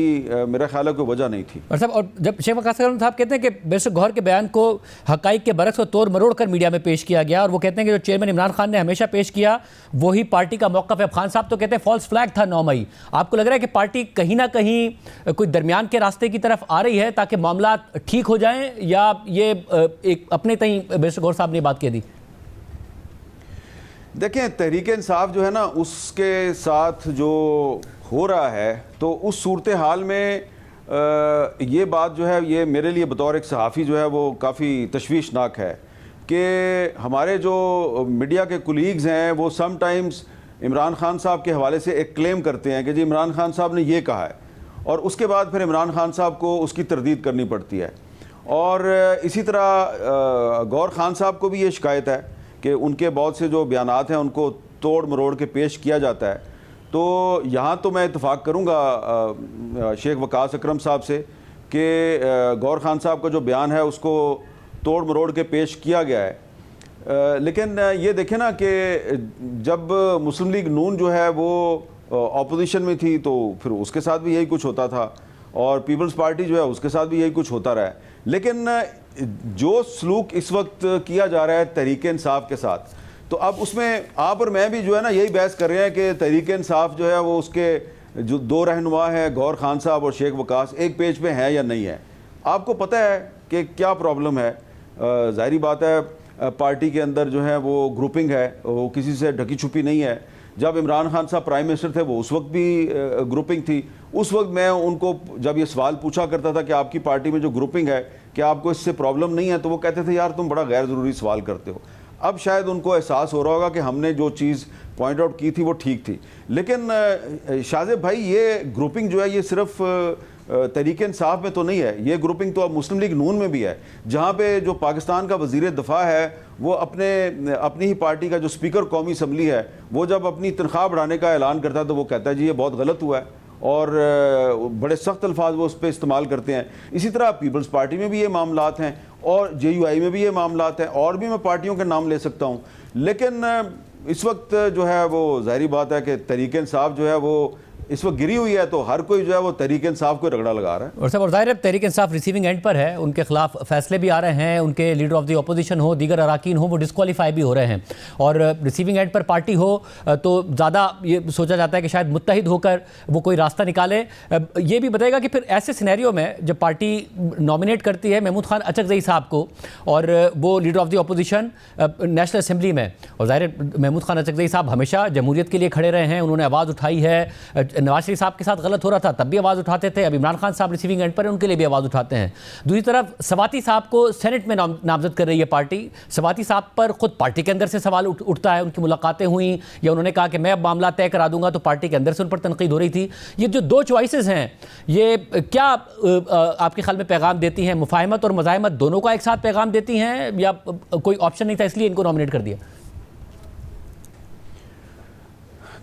K: मेरा ख्याल है कोई वजह नहीं थी।
A: और साहब, और जब शेख वकास अकरम साहब कहते हैं कि बैरिस्टर गौहर के बयान को हक़ाइक़ के बरक्स को तोड़ मरोड़ कर मीडिया में पेश किया गया, और वो कहते हैं कि जो चेयरमैन इमरान खान ने हमेशा पेश किया वही पार्टी का मौक़िफ़ है। खान साहब तो कहते हैं फॉल्स फ्लैग था 9 मई। आपको लग रहा है कि पार्टी कहीं ना कहीं कोई दरमियान के रास्ते की तरफ आ रही है ताकि मामला ठीक हो जाएं, या ये एक अपने तहीं बैरिस्टर गौहर साहब ने बात कह दी?
K: देखें, तहरीक इंसाफ जो है ना उसके साथ जो हो रहा है, तो उस सूरत हाल में ये बात जो है ये मेरे लिए बतौर एक सहाफ़ी जो है वो काफ़ी तशवीशनाक है कि हमारे जो मीडिया के कुलीग्स हैं वो समटाइम्स इमरान खान साहब के हवाले से एक क्लेम करते हैं कि जी इमरान खान साहब ने ये कहा है, और उसके बाद फिर इमरान खान साहब को उसकी तरदीद करनी पड़ती है। और इसी तरह गौहर खान साहब को भी ये शिकायत है कि उनके बहुत से जो बयानात हैं उनको तोड़ मरोड़ के पेश किया जाता है। तो यहाँ तो मैं इत्तेफाक करूँगा शेख वकास अकरम साहब से कि गौहर खान साहब का जो बयान है उसको तोड़ मरोड़ के पेश किया गया है। लेकिन ये देखें ना कि जब मुस्लिम लीग नून जो है वो ऑपोजिशन में थी तो फिर उसके साथ भी यही कुछ होता था, और पीपल्स पार्टी जो है उसके साथ भी यही कुछ होता रहा है। लेकिन जो सलूक इस वक्त किया जा रहा है तहरीक इंसाफ के साथ, तो अब उसमें आप और मैं भी जो है ना यही बहस कर रहे हैं कि तहरीक इंसाफ जो है वो उसके जो दो रहनुमा हैं गौहर खान साहब और शेख वकास एक पेज पे है या नहीं है। आपको पता है कि क्या प्रॉब्लम है। ज़ाहिरी बात है पार्टी के अंदर जो है वो ग्रुपिंग है, वो किसी से ढकी छुपी नहीं है। जब इमरान खान साहब प्राइम मिनिस्टर थे वो उस वक्त भी ग्रुपिंग थी। उस वक्त मैं उनको जब ये सवाल पूछा करता था कि आपकी पार्टी में जो ग्रुपिंग है क्या आपको इससे प्रॉब्लम नहीं है, तो वो कहते थे यार तुम बड़ा गैर ज़रूरी सवाल करते हो। अब शायद उनको एहसास हो रहा होगा कि हमने जो चीज़ पॉइंट आउट की थी वो ठीक थी। लेकिन शाहजेब भाई ये ग्रुपिंग जो है ये सिर्फ तहरीक इंसाफ में तो नहीं है, ये ग्रुपिंग तो अब मुस्लिम लीग नून में भी है, जहाँ पे जो पाकिस्तान का वज़ीर दफ़ा है वो अपनी ही पार्टी का जो स्पीकर कौमी असम्बली है वो जब अपनी तनख्वाह बढ़ाने का ऐलान करता है तो वो कहता है जी ये बहुत गलत हुआ है, और बड़े सख्त अल्फाज वो उस पर इस्तेमाल करते हैं। इसी तरह पीपल्स पार्टी में भी ये मामलात हैं और JUI में भी ये मामलात हैं, और भी मैं पार्टियों के नाम ले सकता हूँ। लेकिन इस वक्त जो है वो ज़ाहिरी बात है कि तहरीक इंसाफ जो है वो इस वक्त गिरी हुई है, तो हर कोई जो है वो तहरीक इंसाफ को रगड़ा लगा रहा है।
A: और सब ज़ाहिर है तहरीक इंसाफ रिसीविंग एंड पर है, उनके खिलाफ फैसले भी आ रहे हैं, उनके लीडर ऑफ द अपोजिशन हो, दीगर अराकीन हो, वो डिस्क्वालीफाई भी हो रहे हैं, और रिसीविंग एंड पर पार्टी हो तो ज़्यादा ये सोचा जाता है कि शायद मुत्तहिद होकर वो कोई रास्ता निकाले। ये भी बताएगा कि फिर ऐसे सिनेरियो में जब पार्टी नॉमिनेट करती है महमूद खान अचकज़ई साहब को, और वो leader of the opposition national assembly में, और ज़ाहिर महमूद खान अचकज़ई साहब हमेशा जमहूरियत के लिए खड़े रहे हैं, उन्होंने आवाज़ उठाई है। नवाज शरीफ साहब के साथ गलत हो रहा था तब भी आवाज़ उठाते थे, अब इमरान खान साहब रिसीविंग एंड पर उनके लिए भी आवाज़ उठाते हैं। दूसरी तरफ सवाती साहब को सेनेट में नामजद कर रही है पार्टी। सवाती साहब पर खुद पार्टी के अंदर से सवाल उठता है, उनकी मुलाकातें हुई या उन्होंने कहा कि मैं अब मामला तय करा दूंगा, तो पार्टी के अंदर से उन पर तनकीद हो रही थी। ये जो दो चॉइसेस हैं ये क्या आपके ख्याल में पैगाम देती हैं? मुफाहमत और मज़ाहमत दोनों का एक साथ पैगाम देती हैं, या कोई ऑप्शन नहीं था इसलिए इनको नॉमिनेट कर दिया?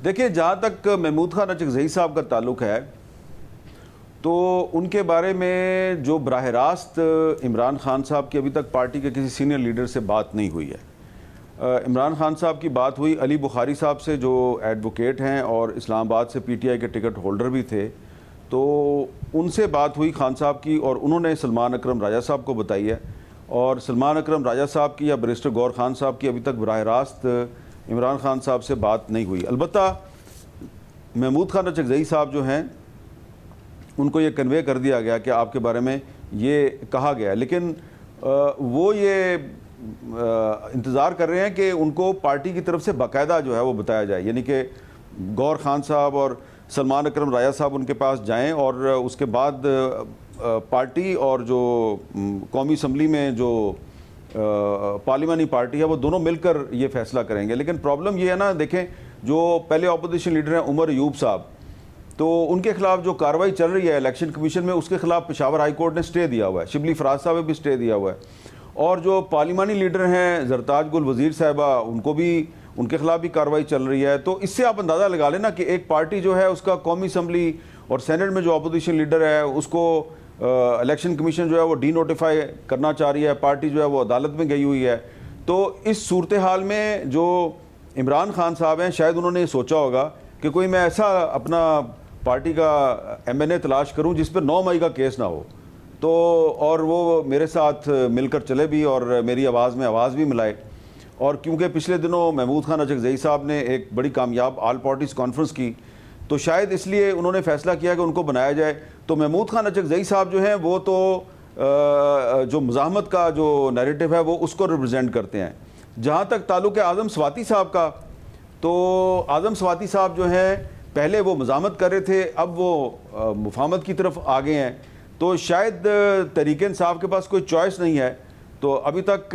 K: देखिए, जहाँ तक महमूद खान अचकज़ई साहब का ताल्लुक़ है तो उनके बारे में जो बराह रास्त इमरान खान साहब की अभी तक पार्टी के किसी सीनियर लीडर से बात नहीं हुई है। इमरान खान साहब की बात हुई अली बुखारी साहब से जो एडवोकेट हैं और इस्लामाबाद से PTI के टिकट होल्डर भी थे, तो उनसे बात हुई खान साहब की, और उन्होंने सलमान अकरम राजा साहब को बताई है। और सलमान अकरम राजा साहब की या बैरिस्टर गौर खान साहब की अभी तक बराह रास्त इमरान खान साहब से बात नहीं हुई। अलबत्ता महमूद खान रचकज़ई साहब जो हैं उनको ये कन्वे कर दिया गया कि आपके बारे में ये कहा गया, लेकिन वो ये इंतज़ार कर रहे हैं कि उनको पार्टी की तरफ से बाकायदा जो है वो बताया जाए, यानी कि गौर खान साहब और सलमान अकरम राजा साहब उनके पास जाएं और उसके बाद पार्टी और जो कौमी असम्बली में जो पार्लिमानी पार्टी है वो दोनों मिलकर ये फैसला करेंगे। लेकिन प्रॉब्लम ये है ना, देखें जो पहले अपोजिशन लीडर हैं उमर अयूब साहब, तो उनके खिलाफ जो कार्रवाई चल रही है इलेक्शन कमीशन में, उसके खिलाफ पेशावर हाई कोर्ट ने स्टे दिया हुआ है, शिबली फराज साहब ने भी स्टे दिया हुआ है, और जो पार्लिमानी लीडर हैं जरताज गुल वज़ीर साहिबा उनको भी, उनके खिलाफ भी कार्रवाई चल रही है। तो इससे आप अंदाज़ा लगा लेना कि एक पार्टी जो है उसका कौमी असम्बली और सेनेट में जो अपोजिशन लीडर है उसको इलेक्शन कमीशन जो है वो डी नोटिफाई करना चाह रही है, पार्टी जो है वो अदालत में गई हुई है। तो इस सूरत हाल में जो इमरान खान साहब हैं शायद उन्होंने सोचा होगा कि कोई मैं ऐसा अपना पार्टी का MNA तलाश करूं जिस पर 9 मई का केस ना हो, तो और वो मेरे साथ मिलकर चले भी और मेरी आवाज़ में आवाज़ भी मिलाए। और क्योंकि पिछले दिनों महमूद खान रचकज़ई साहब ने एक बड़ी कामयाब ऑल पार्टीज़ कॉन्फ्रेंस की, तो शायद इसलिए उन्होंने फैसला किया कि उनको बनाया जाए। तो महमूद खान रचकज़ई साहब जो हैं वो तो जो मुज़ाहमत का जो नैरेटिव है वो उसको रिप्रेजेंट करते हैं। जहाँ तक ताल्लुक़ है आज़म स्वाति साहब का, तो आज़म स्वाति साहब जो हैं पहले वो मुज़ाहमत कर रहे थे, अब वो मुफाहमत की तरफ आ गए हैं। तो शायद तहरीक इंसाफ के पास कोई चॉइस नहीं है। तो अभी तक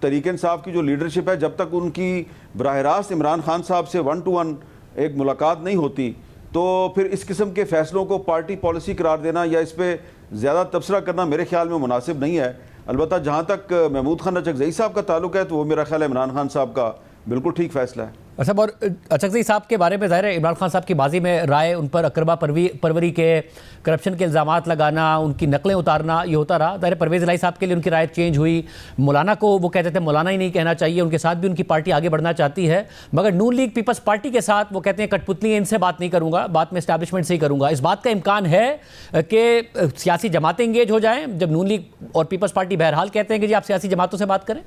K: तहरीक इंसाफ की जो लीडरशिप है, जब तक उनकी बराह रास्त इमरान खान साहब से 1 to 1 एक मुलाकात नहीं होती, तो फिर इस किस्म के फ़ैसलों को पार्टी पॉलिसी करार देना या इस पर ज़्यादा तबसरा करना मेरे ख्याल में मुनासिब नहीं है। अलबत्ता जहाँ तक महमूद खान रचकज़ई साहब का ताल्लुक़ है तो वो मेरा ख्याल है इमरान खान साहब का बिल्कुल ठीक फ़ैसला है।
A: अच्छा, और रचकज़ई साहब के बारे में ज़ाहिर है इमरान खान साहब की बाजी में राय, उन पर अकरबा परवरी के करप्शन के इल्ज़ामात लगाना, उनकी नकलें उतारना, ये होता रहा। ज़ाहिर परवेज़ इलाही साहब के लिए उनकी राय चेंज हुई, मौलाना को वो कहते थे मौलाना ही नहीं कहना चाहिए, उनके साथ भी उनकी पार्टी आगे बढ़ना चाहती है, मगर नून लीग पीपल्स पार्टी के साथ वो कहते हैं कठपुतली, इनसे बात नहीं करूँगा, बात में इस्टेब्लिशमेंट से ही करूँगा। इस बात का इम्कान है कि सियासी जमातें इंगेज हो जाएँ, जब नून लीग और पीपल्स पार्टी बहरहाल कहते हैं कि जी आप सियासी जमातों से बात करें?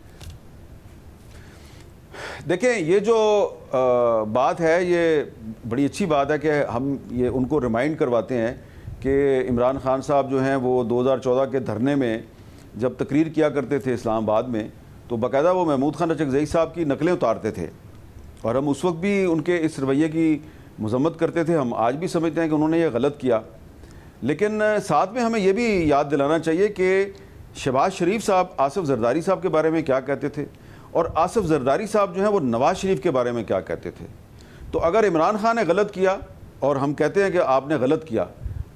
K: देखें, ये जो बात है ये बड़ी अच्छी बात है कि हम ये उनको रिमाइंड करवाते हैं कि इमरान खान साहब जो हैं वो 2014 के धरने में जब तकरीर किया करते थे इस्लामाबाद में, तो बाकायदा वो महमूद खान रचकज़ई साहब की नकलें उतारते थे और हम उस वक्त भी उनके इस रवैये की मजम्मत करते थे। हम आज भी समझते हैं कि उन्होंने ये गलत किया, लेकिन साथ में हमें ये भी याद दिलाना चाहिए कि शहबाज शरीफ साहब आसिफ जरदारी साहब के बारे में क्या कहते थे और आसिफ जरदारी साहब जो हैं वो नवाज़ शरीफ के बारे में क्या कहते थे। तो अगर इमरान खान ने गलत किया और हम कहते हैं कि आपने गलत किया,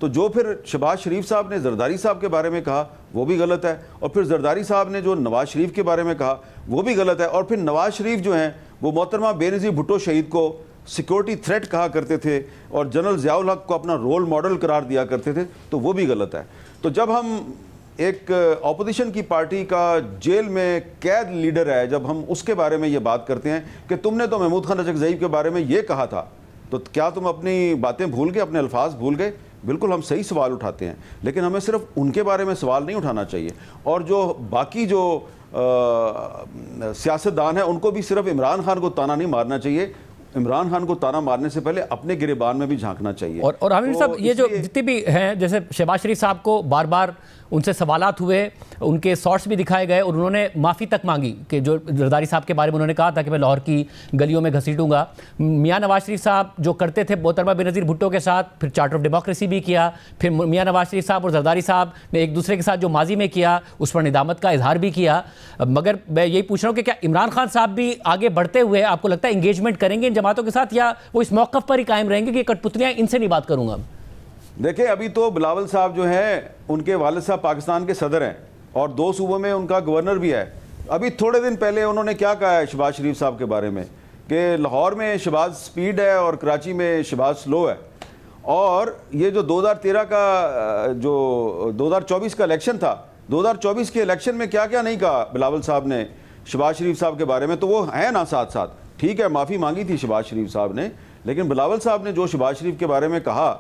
K: तो जो फिर शहबाज शरीफ साहब ने जरदारी साहब के बारे में कहा वो भी गलत है, और फिर जरदारी साहब ने जो नवाज़ शरीफ के बारे में कहा वो भी गलत है, और फिर नवाज़ शरीफ जो हैं वो मोहतरमा बेनज़ीर भुट्टो शहीद को सिक्योरिटी थ्रेट कहा करते थे और जनरल ज़ियाउल हक को अपना रोल मॉडल करार दिया करते थे, तो वो भी गलत है। तो जब हम एक ऑपोजिशन की पार्टी का जेल में कैद लीडर है, जब हम उसके बारे में ये बात करते हैं कि तुमने तो महमूद खान रचकज़ई के बारे में ये कहा था, तो क्या तुम अपनी बातें भूल गए, अपने अल्फाज भूल गए? बिल्कुल हम सही सवाल उठाते हैं, लेकिन हमें सिर्फ उनके बारे में सवाल नहीं उठाना चाहिए, और जो बाकी जो सियासतदान हैं उनको भी सिर्फ इमरान खान को ताना नहीं मारना चाहिए, इमरान खान को ताना मारने से पहले अपने गिरेबान में भी झांकना चाहिए।
A: और आमिर साहब, ये जो जितने भी हैं, जैसे शहबाज शरीफ साहब को बार बार उनसे सवालात हुए, उनके शॉर्ट्स भी दिखाए गए और उन्होंने माफ़ी तक मांगी कि जो जरदारी साहब के बारे में उन्होंने कहा था कि मैं लाहौर की गलियों में घसीटूंगा। मियां नवाज शरीफ साहब जो करते थे मोहतरमा बेनज़ीर भुट्टो के साथ, फिर चार्टर ऑफ डेमोक्रेसी भी किया, फिर मियां नवाज शरीफ साहब और जरदारी साहब ने एक दूसरे के साथ जो माजी में किया उस पर निदामत का इजहार भी किया। मगर मैं यही पूछ रहा हूँ कि क्या इमरान खान साहब भी आगे बढ़ते हुए आपको लगता है इंगेजमेंट करेंगे इन जमातों के साथ, या वो इस मौक़िफ़ पर ही कायम रहेंगे कि कठपुतलियाँ इनसे नहीं बात करूँगा?
K: देखिए, अभी तो बिलावल साहब जो हैं उनके वालिद साहब पाकिस्तान के सदर हैं और 2 सूबों में उनका गवर्नर भी है। अभी थोड़े दिन पहले उन्होंने क्या कहा है शहबाज शरीफ साहब के बारे में कि लाहौर में शहबाज स्पीड है और कराची में शहबाज स्लो है। और ये जो 2013 का जो 2024 का इलेक्शन था, 2024 के इलेक्शन में क्या क्या नहीं कहा बिलावल साहब ने शहबाज शरीफ साहब के बारे में, तो वो है ना साथ साथ। ठीक है, माफ़ी मांगी थी शहबाज शरीफ साहब ने, लेकिन बिलावल साहब ने जो शहबाज शरीफ के बारे में कहा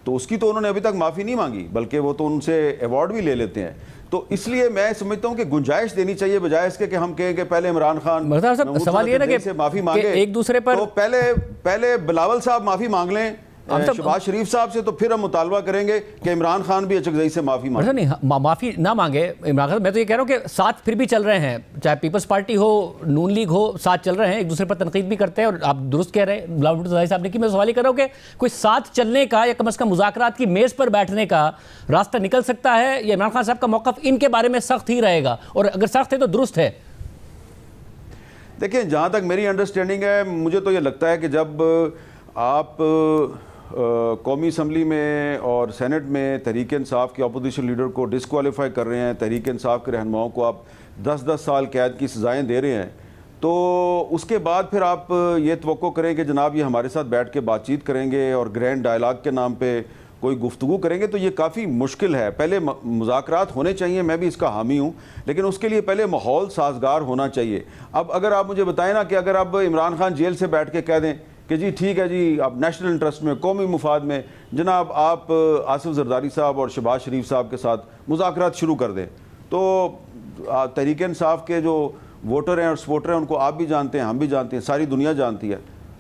K: तो उसकी तो उन्होंने अभी तक माफ़ी नहीं मांगी, बल्कि वो तो उनसे अवार्ड भी ले लेते हैं। तो इसलिए मैं समझता हूं कि गुंजाइश देनी चाहिए बजाय इसके कि हम कहें कि पहले इमरान खान
A: मरज़ा साहब, सवाल ये ना कि
K: माफी मांगे
A: एक दूसरे पर,
K: तो पहले बिलावल साहब माफी मांग लें शहबाज शरीफ साहब से, तो फिर हम मुतालबा करेंगे कि इमरान खान भी अचकज़ई से माफी मांगे।
A: नहीं, माफी ना मांगे इमरान खान। मैं तो ये कह रहा हूँ कि साथ फिर भी चल रहे हैं, चाहे पीपल्स पार्टी हो, नून लीग हो, साथ चल रहे हैं, एक दूसरे पर तनकीद भी करते हैं। और आप दुरुस्त कह रहे हैं बिलावल भुट्टो ज़ाहिर साहब ने कि मैं सवाल ये कर रहा हूँ कि कोई साथ चलने का या कम से कम मुज़ाकरात की मेज़ पर बैठने का रास्ता निकल सकता है, या इमरान खान साहब का मौक़िफ़ इनके बारे में सख्त ही रहेगा, और अगर सख्त है तो दुरुस्त है?
K: देखिए, जहाँ तक मेरी अंडरस्टैंडिंग है, मुझे तो ये लगता है कि जब आप कौमी असम्बली में और सेनेट में तहरीक इंसाफ के अपोजिशन लीडर को डिस्क्वालीफाई कर रहे हैं, तहरीक इंसाफ के रहनुमाओं को आप 10-10 साल कैद की सज़ाएँ दे रहे हैं, तो उसके बाद फिर आप ये तवक्को करें कि जनाब ये हमारे साथ बैठ के बातचीत करेंगे और ग्रैंड डायलॉग के नाम पे कोई गुफ्तगू करेंगे, तो ये काफ़ी मुश्किल है। पहले मुज़ाकरात होने चाहिए, मैं भी इसका हामी हूँ, लेकिन उसके लिए पहले माहौल साजगार होना चाहिए। अब अगर आप मुझे बताएं ना कि अगर अब इमरान खान जेल से बैठ के कह दें कि जी ठीक है जी, आप नेशनल इंटरेस्ट में, कौमी मुफाद में जनाब आप आसिफ जरदारी साहब और शहबाज शरीफ साहब के साथ मुज़ाकरात शुरू कर दें, तो तहरीक इंसाफ के जो वोटर हैं और सपोर्टर हैं उनको आप भी जानते हैं, हम भी जानते हैं, सारी दुनिया जानती है,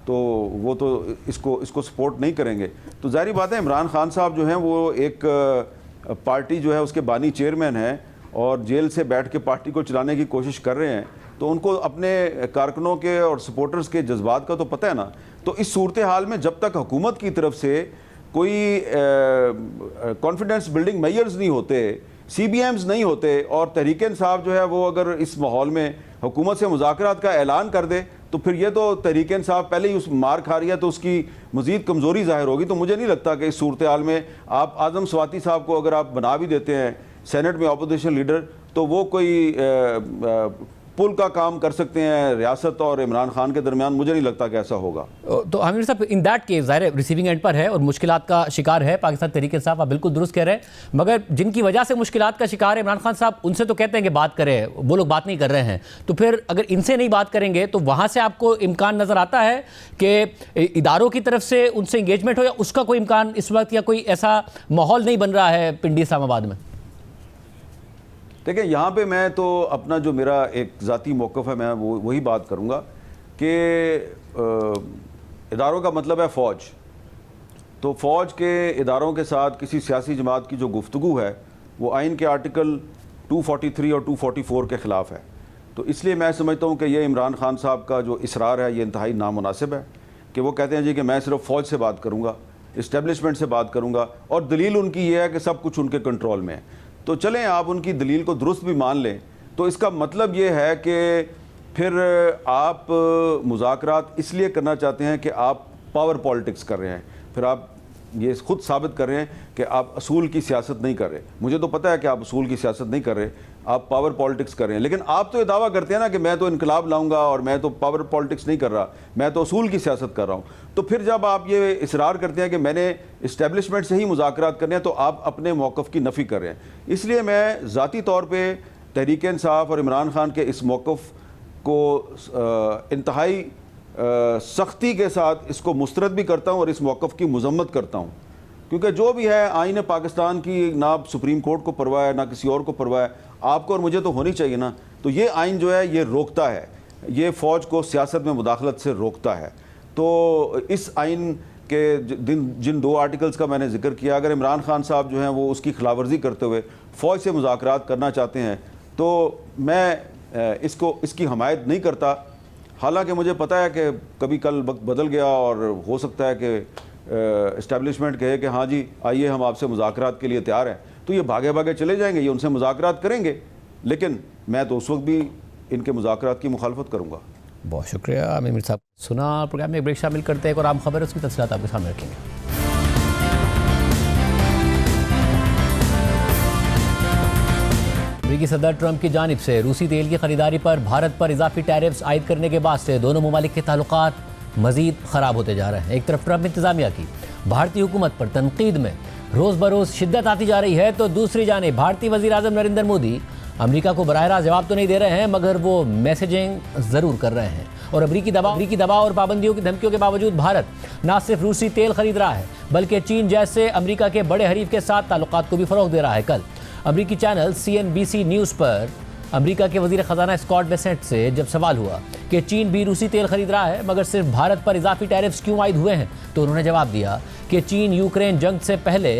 K: तो वो तो इसको सपोर्ट नहीं करेंगे। तो ज़ाहिर बात है इमरान खान साहब जो हैं वो एक पार्टी जो है उसके बानी चेयरमैन हैं और जेल से बैठ के पार्टी को चलाने की कोशिश कर रहे हैं, तो उनको अपने कारकुनों के और सपोर्टर्स के जज्बात का तो पता है ना। तो इस सूरत हाल में जब तक हुकूमत की तरफ से कोई कॉन्फिडेंस बिल्डिंग मेजर्स नहीं होते, CBMs नहीं होते, और तहरीक इंसाफ जो है वो अगर इस माहौल में हुकूमत से मुज़ाकरात का ऐलान कर दे, तो फिर ये तो तहरीक इंसाफ पहले ही उस मार खा रही है, तो उसकी मज़ीद कमज़ोरी ज़ाहिर होगी। तो मुझे नहीं लगता कि इस सूरत हाल में आप आज़म स्वाति साहब को अगर आप बना भी देते हैं सेनेट में अपोजिशन लीडर, तो वो कोई पुल का काम कर सकते हैं रियासत और इमरान खान के दरमियान। मुझे नहीं लगता कि ऐसा होगा।
A: तो आमिर साहब, इन दैट केस ज़ाहिर रिसीविंग एंड पर है और मुश्किलात का शिकार है पाकिस्तान तहरीक इंसाफ, आप बिल्कुल दुरुस्त कह रहे हैं, मगर जिनकी वजह से मुश्किलात का शिकार है इमरान खान साहब, उनसे तो कहते हैं कि बात करें, वो लोग बात नहीं कर रहे हैं। तो फिर अगर इनसे नहीं बात करेंगे तो वहाँ से आपको इम्कान नज़र आता है कि इदारों की तरफ से उनसे इंगेजमेंट हो, या उसका कोई इम्कान इस वक्त या कोई ऐसा माहौल नहीं बन रहा है पिंडी इस्लामाबाद में?
K: देखिए, यहाँ पे मैं तो अपना जो मेरा एक ज़ाती मौक़िफ़ है, मैं वही बात करूँगा कि इदारों का मतलब है फ़ौज। तो फ़ौज के इदारों के साथ किसी सियासी जमात की जो गुफ्तगू है वो आइन के आर्टिकल 243 और 244 के ख़िलाफ़ है। तो इसलिए मैं समझता हूँ कि ये इमरान खान साहब का जो इसरार है ये इंतहाई नामुनासिब है कि वो कहते हैं जी कि मैं सिर्फ फ़ौज से बात करूँगा, इस्टेब्लिशमेंट से बात करूँगा, और दलील उनकी ये है कि सब कुछ उनके कंट्रोल में है। तो चलें, आप उनकी दलील को दुरुस्त भी मान लें, तो इसका मतलब ये है कि फिर आप मुज़ाकरात इसलिए करना चाहते हैं कि आप पावर पॉलिटिक्स कर रहे हैं, फिर आप ये खुद साबित कर रहे हैं कि आप असूल की सियासत नहीं कर रहे। मुझे तो पता है कि आप असूल की सियासत नहीं कर रहे, आप पावर पॉलिटिक्स कर रहे हैं, लेकिन आप तो ये दावा करते हैं ना कि मैं तो इनकलाब लाऊंगा और मैं तो पावर पॉलिटिक्स नहीं कर रहा, मैं तो असूल की सियासत कर रहा हूँ। तो फिर जब आप ये इसरार करते हैं कि मैंने इस्टेब्लिशमेंट से ही मुज़ाकरात करने हैं, तो आप अपने मौक़िफ़ की नफ़ी कर रहे हैं। इसलिए मैं ज़ाती तौर पर तहरीक इंसाफ और इमरान खान के इस मौक़िफ़ को इंतहाई सख्ती के साथ इसको मुस्तरद भी करता हूँ और इस मौक़िफ़ की मज़म्मत करता हूँ, क्योंकि जो भी है आईन पाकिस्तान की ना सुप्रीम कोर्ट को परवाह है ना किसी और को परवाह है, आपको और मुझे तो होनी चाहिए ना। तो ये आइन जो है ये रोकता है, ये फ़ौज को सियासत में मुदाखलत से रोकता है। तो इस आइन के जिन 2 आर्टिकल्स का मैंने जिक्र किया, अगर इमरान खान साहब जो हैं वो उसकी खिलाफवर्जी करते हुए फ़ौज से मुज़ाकरात करना चाहते हैं, तो मैं इसकी हमायत नहीं करता। हालांकि मुझे पता है कि कभी कल वक्त बदल गया और हो सकता है कि इस्टेब्लिशमेंट कहे कि हाँ जी आइए हम आपसे मुज़ाकरात के लिए तैयार हैं, तो ये भागे भागे चले जाएंगे, ये उनसे मुज़ाकरात करेंगे, लेकिन मैं तो उस वक्त भी इनके मुज़ाकरात की मुखालफत करूँगा।
A: बहुत शुक्रिया आमिर साहब। सुना प्रोग्राम में एक ब्रेक शामिल करते हैं और आम खबर उसकी तफसीलात आपके सामने रखेंगे। अमेरिकी सदर ट्रंप की जानिब से रूसी तेल की खरीदारी पर भारत पर इजाफी टैरिफ्स आयद करने के बाद से दोनों ममालिक के ताल्लुकात मजीद ख़राब होते जा रहे हैं। एक तरफ ट्रंप इंतज़ामिया की भारतीय हुकूमत पर तनकीद में रोज़ बरोज़ शिद्दत आती जा रही है, तो दूसरी जानिब भारतीय वज़ीर आज़म नरेंद्र मोदी अमेरिका को बराह रास्त जवाब तो नहीं दे रहे हैं, मगर वो मैसेजिंग ज़रूर कर रहे हैं। और अमेरिकी दबाव और पाबंदियों की धमकियों के बावजूद भारत न सिर्फ रूसी तेल खरीद रहा है, बल्कि चीन जैसे अमेरिका के बड़े हरीफ के साथ ताल्लुकात को भी फ़रोग़ दे रहा है। कल अमरीकी चैनल CNBC न्यूज़ पर अमेरिका के वजीर खजाना स्कॉट बेसेंट से जब सवाल हुआ कि चीन भी रूसी तेल खरीद रहा है मगर सिर्फ भारत पर इजाफी टैरिफ्स क्यों आयद हुए हैं, तो उन्होंने जवाब दिया कि चीन यूक्रेन जंग से पहले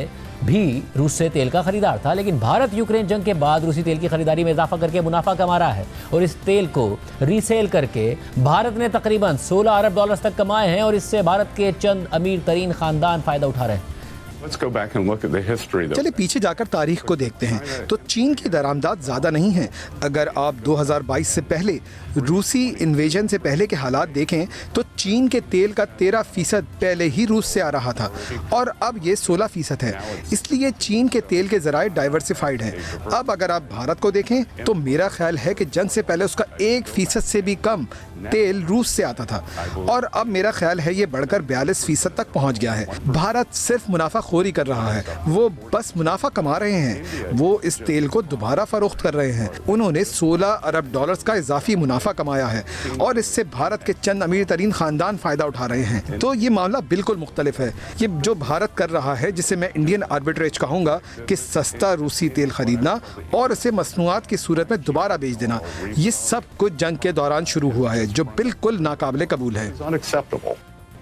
A: भी रूस से तेल का खरीदार था, लेकिन भारत यूक्रेन जंग के बाद रूसी तेल की खरीदारी में इजाफा करके मुनाफा कमा रहा है और इस तेल को रीसेल करके भारत ने तकरीबन 16 अरब डॉलर्स तक कमाए हैं और इससे भारत के चंद अमीर तरीन खानदान फायदा उठा रहे हैं।
L: चलिए पीछे जाकर तारीख को देखते हैं तो चीन की दरामदाद ज़्यादा नहीं है। अगर आप 2022 से पहले रूसी इन्वेजन से पहले के हालात देखें तो चीन के तेल का 13% पहले ही रूस से आ रहा था और अब ये 16% है। इसलिए चीन के तेल के ज़राए डाइवर्सिफाइड हैं। अब अगर आप भारत को देखें तो मेरा ख्याल है कि जंग से पहले उसका 1% से भी कम तेल रूस से आता था और अब मेरा ख्याल है ये बढ़कर 42% तक पहुंच गया है। भारत सिर्फ मुनाफाखोरी कर रहा है, वो बस मुनाफा कमा रहे हैं, वो इस तेल को दोबारा फरोख्त कर रहे हैं। उन्होंने 16 अरब डॉलर्स का इजाफी मुनाफा कमाया है और इससे भारत के चंद अमीर तरीन खानदान फायदा उठा रहे हैं। तो ये मामला बिल्कुल मुख्तलिफ है। ये जो भारत कर रहा है, जिसे मैं इंडियन आर्बिट्रेज कहूँगा कि सस्ता रूसी तेल खरीदना और इसे मसनूआत की सूरत में दोबारा बेच देना, ये सब कुछ जंग के दौरान शुरू हुआ है, जो बिल्कुल नाकाबिले कबूल है।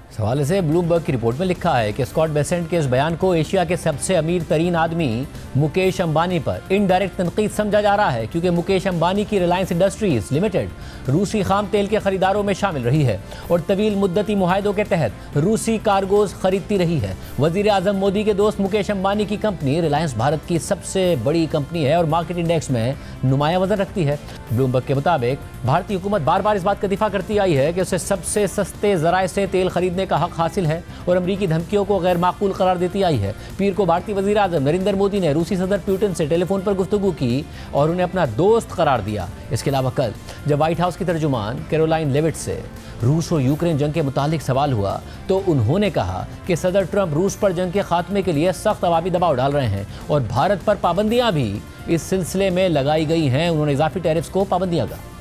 A: इस हवाले से ब्लूमबर्ग की रिपोर्ट में लिखा है कि स्कॉट बेसेंट के इस बयान को एशिया के सबसे अमीर तरीन आदमी मुकेश अंबानी पर इनडायरेक्ट तनकीद समझा जा रहा है, क्योंकि मुकेश अंबानी की रिलायंस इंडस्ट्रीज लिमिटेड रूसी खाम तेल के खरीदारों में शामिल रही है और तवील मुद्दती मुआहदों के तहत रूसी कार्गोज खरीदती रही है। वजीर आजम मोदी के दोस्त मुकेश अंबानी की कंपनी रिलायंस भारत की सबसे बड़ी कंपनी है और मार्केट इंडेक्स में नुमाया वजन रखती है। ब्लूमबर्ग के मुताबिक भारतीय हुकूमत बार बार इस बात का दिफा करती आई है कि उसे सबसे सस्ते जराए से तेल खरीदने का हक हासिल है और अमरीकी धमकियों को गैर माकूल करार देती आई है। पीर को भारतीय वजीर आजम नरेंद्र मोदी ने रूसी सदर पुतिन से टेलीफोन पर गुफ्तगू की और उन्हें अपना दोस्त करार दिया। इसके अलावा कल जब व्हाइट हाउस की तर्जुमान कैरोलाइन लेविट से रूस और यूक्रेन जंग के मुतालिक सवाल हुआ तो उन्होंने कहा कि सदर ट्रंप रूस पर जंग के खात्मे के लिए सख्त अवामी दबाव डाल रहे हैं और भारत पर पाबंदियां भी इस सिलसिले में लगाई गई हैं। उन्होंने इजाफी टैरिफ्स को पाबंदियां कहा।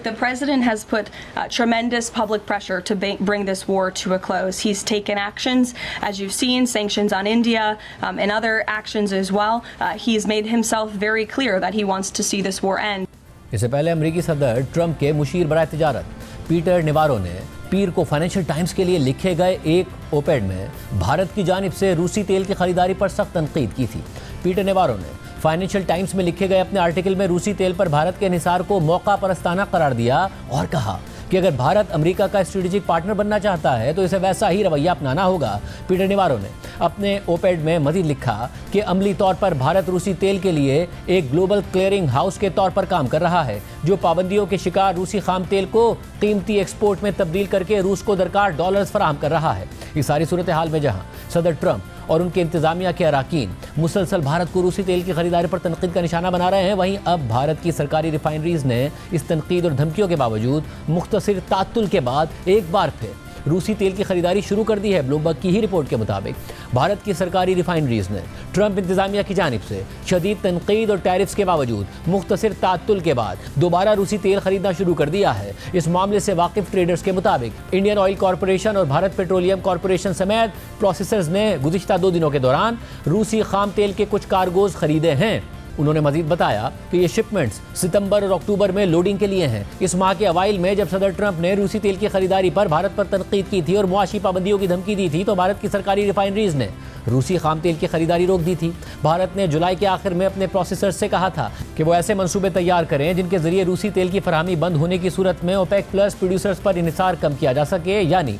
M: The president has put tremendous public pressure to bring this war to a close. He's taken actions, as you've seen, sanctions on India and other actions as well. He's made himself very clear that he wants to see this war end.
A: इससे पहले अमेरिकी सदर Trump के मुशीर बराए तिजारत Peter नेवारो ने पीर को financial times के लिए लिखे गए एक ओपेड में भारत की जानिब से रूसी तेल की खरीदारी पर सख्त तनकीद की थी। पीटर नेवारो ने फाइनेंशियल टाइम्स में लिखे गए अपने आर्टिकल में रूसी तेल पर भारत के इंहिसार को मौका परस्ताना करार दिया और कहा कि अगर भारत अमेरिका का स्ट्रेटेजिक पार्टनर बनना चाहता है तो इसे वैसा ही रवैया अपनाना होगा। पीटर नेवारो ने अपने ओपेड में मजीद लिखा कि अमली तौर पर भारत रूसी तेल के लिए एक ग्लोबल क्लियरिंग हाउस के तौर पर काम कर रहा है, जो पाबंदियों के शिकार रूसी खाम तेल को कीमती एक्सपोर्ट में तब्दील करके रूस को दरकार डॉलर्स फराहम कर रहा है। इस सारी सूरत हाल में जहां सदर ट्रंप और उनके इंतजामिया के अराकीन मुसलसल भारत को रूसी तेल की खरीदारी पर तनकीद का निशाना बना रहे हैं, वहीं अब भारत की सरकारी रिफाइनरीज ने इस तनकीद और धमकियों के बावजूद मुख्तसर तात्तुल के बाद एक बार फिर रूसी तेल की खरीदारी शुरू कर दी है। ब्लूमबर्ग की ही रिपोर्ट के मुताबिक भारत की सरकारी रिफाइनरीज ने ट्रंप इंतजामिया की जानिब से शदीद तनकीद और टैरिफ्स के बावजूद मुख्तसर तात्तुल के बाद दोबारा रूसी तेल खरीदना शुरू कर दिया है। इस मामले से वाकिफ ट्रेडर्स के मुताबिक इंडियन ऑयल कॉरपोरेशन और भारत पेट्रोलियम कॉरपोरेशन समेत प्रोसेसर्स ने गुज़िश्ता 2 दिनों के दौरान रूसी खाम तेल के कुछ कार्गोज खरीदे हैं। उन्होंने मजीद बताया कि ये शिपमेंट्स सितंबर और अक्टूबर में लोडिंग के लिए हैं। इस माह के अवाइल में जब सदर ट्रंप ने रूसी तेल की खरीदारी पर भारत पर तनकीद की थी और मुआशी पाबंदियों की धमकी दी थी तो भारत की सरकारी रिफाइनरीज ने रूसी खाम तेल की खरीदारी रोक दी थी। भारत ने जुलाई के आखिर में अपने प्रोसेसर्स से कहा था कि वो ऐसे मंसूबे तैयार करें जिनके जरिए रूसी तेल की फराहमी बंद होने की सूरत में ओपेक प्लस प्रोड्यूसर्स पर इन्हिसार कम किया जा सके, यानी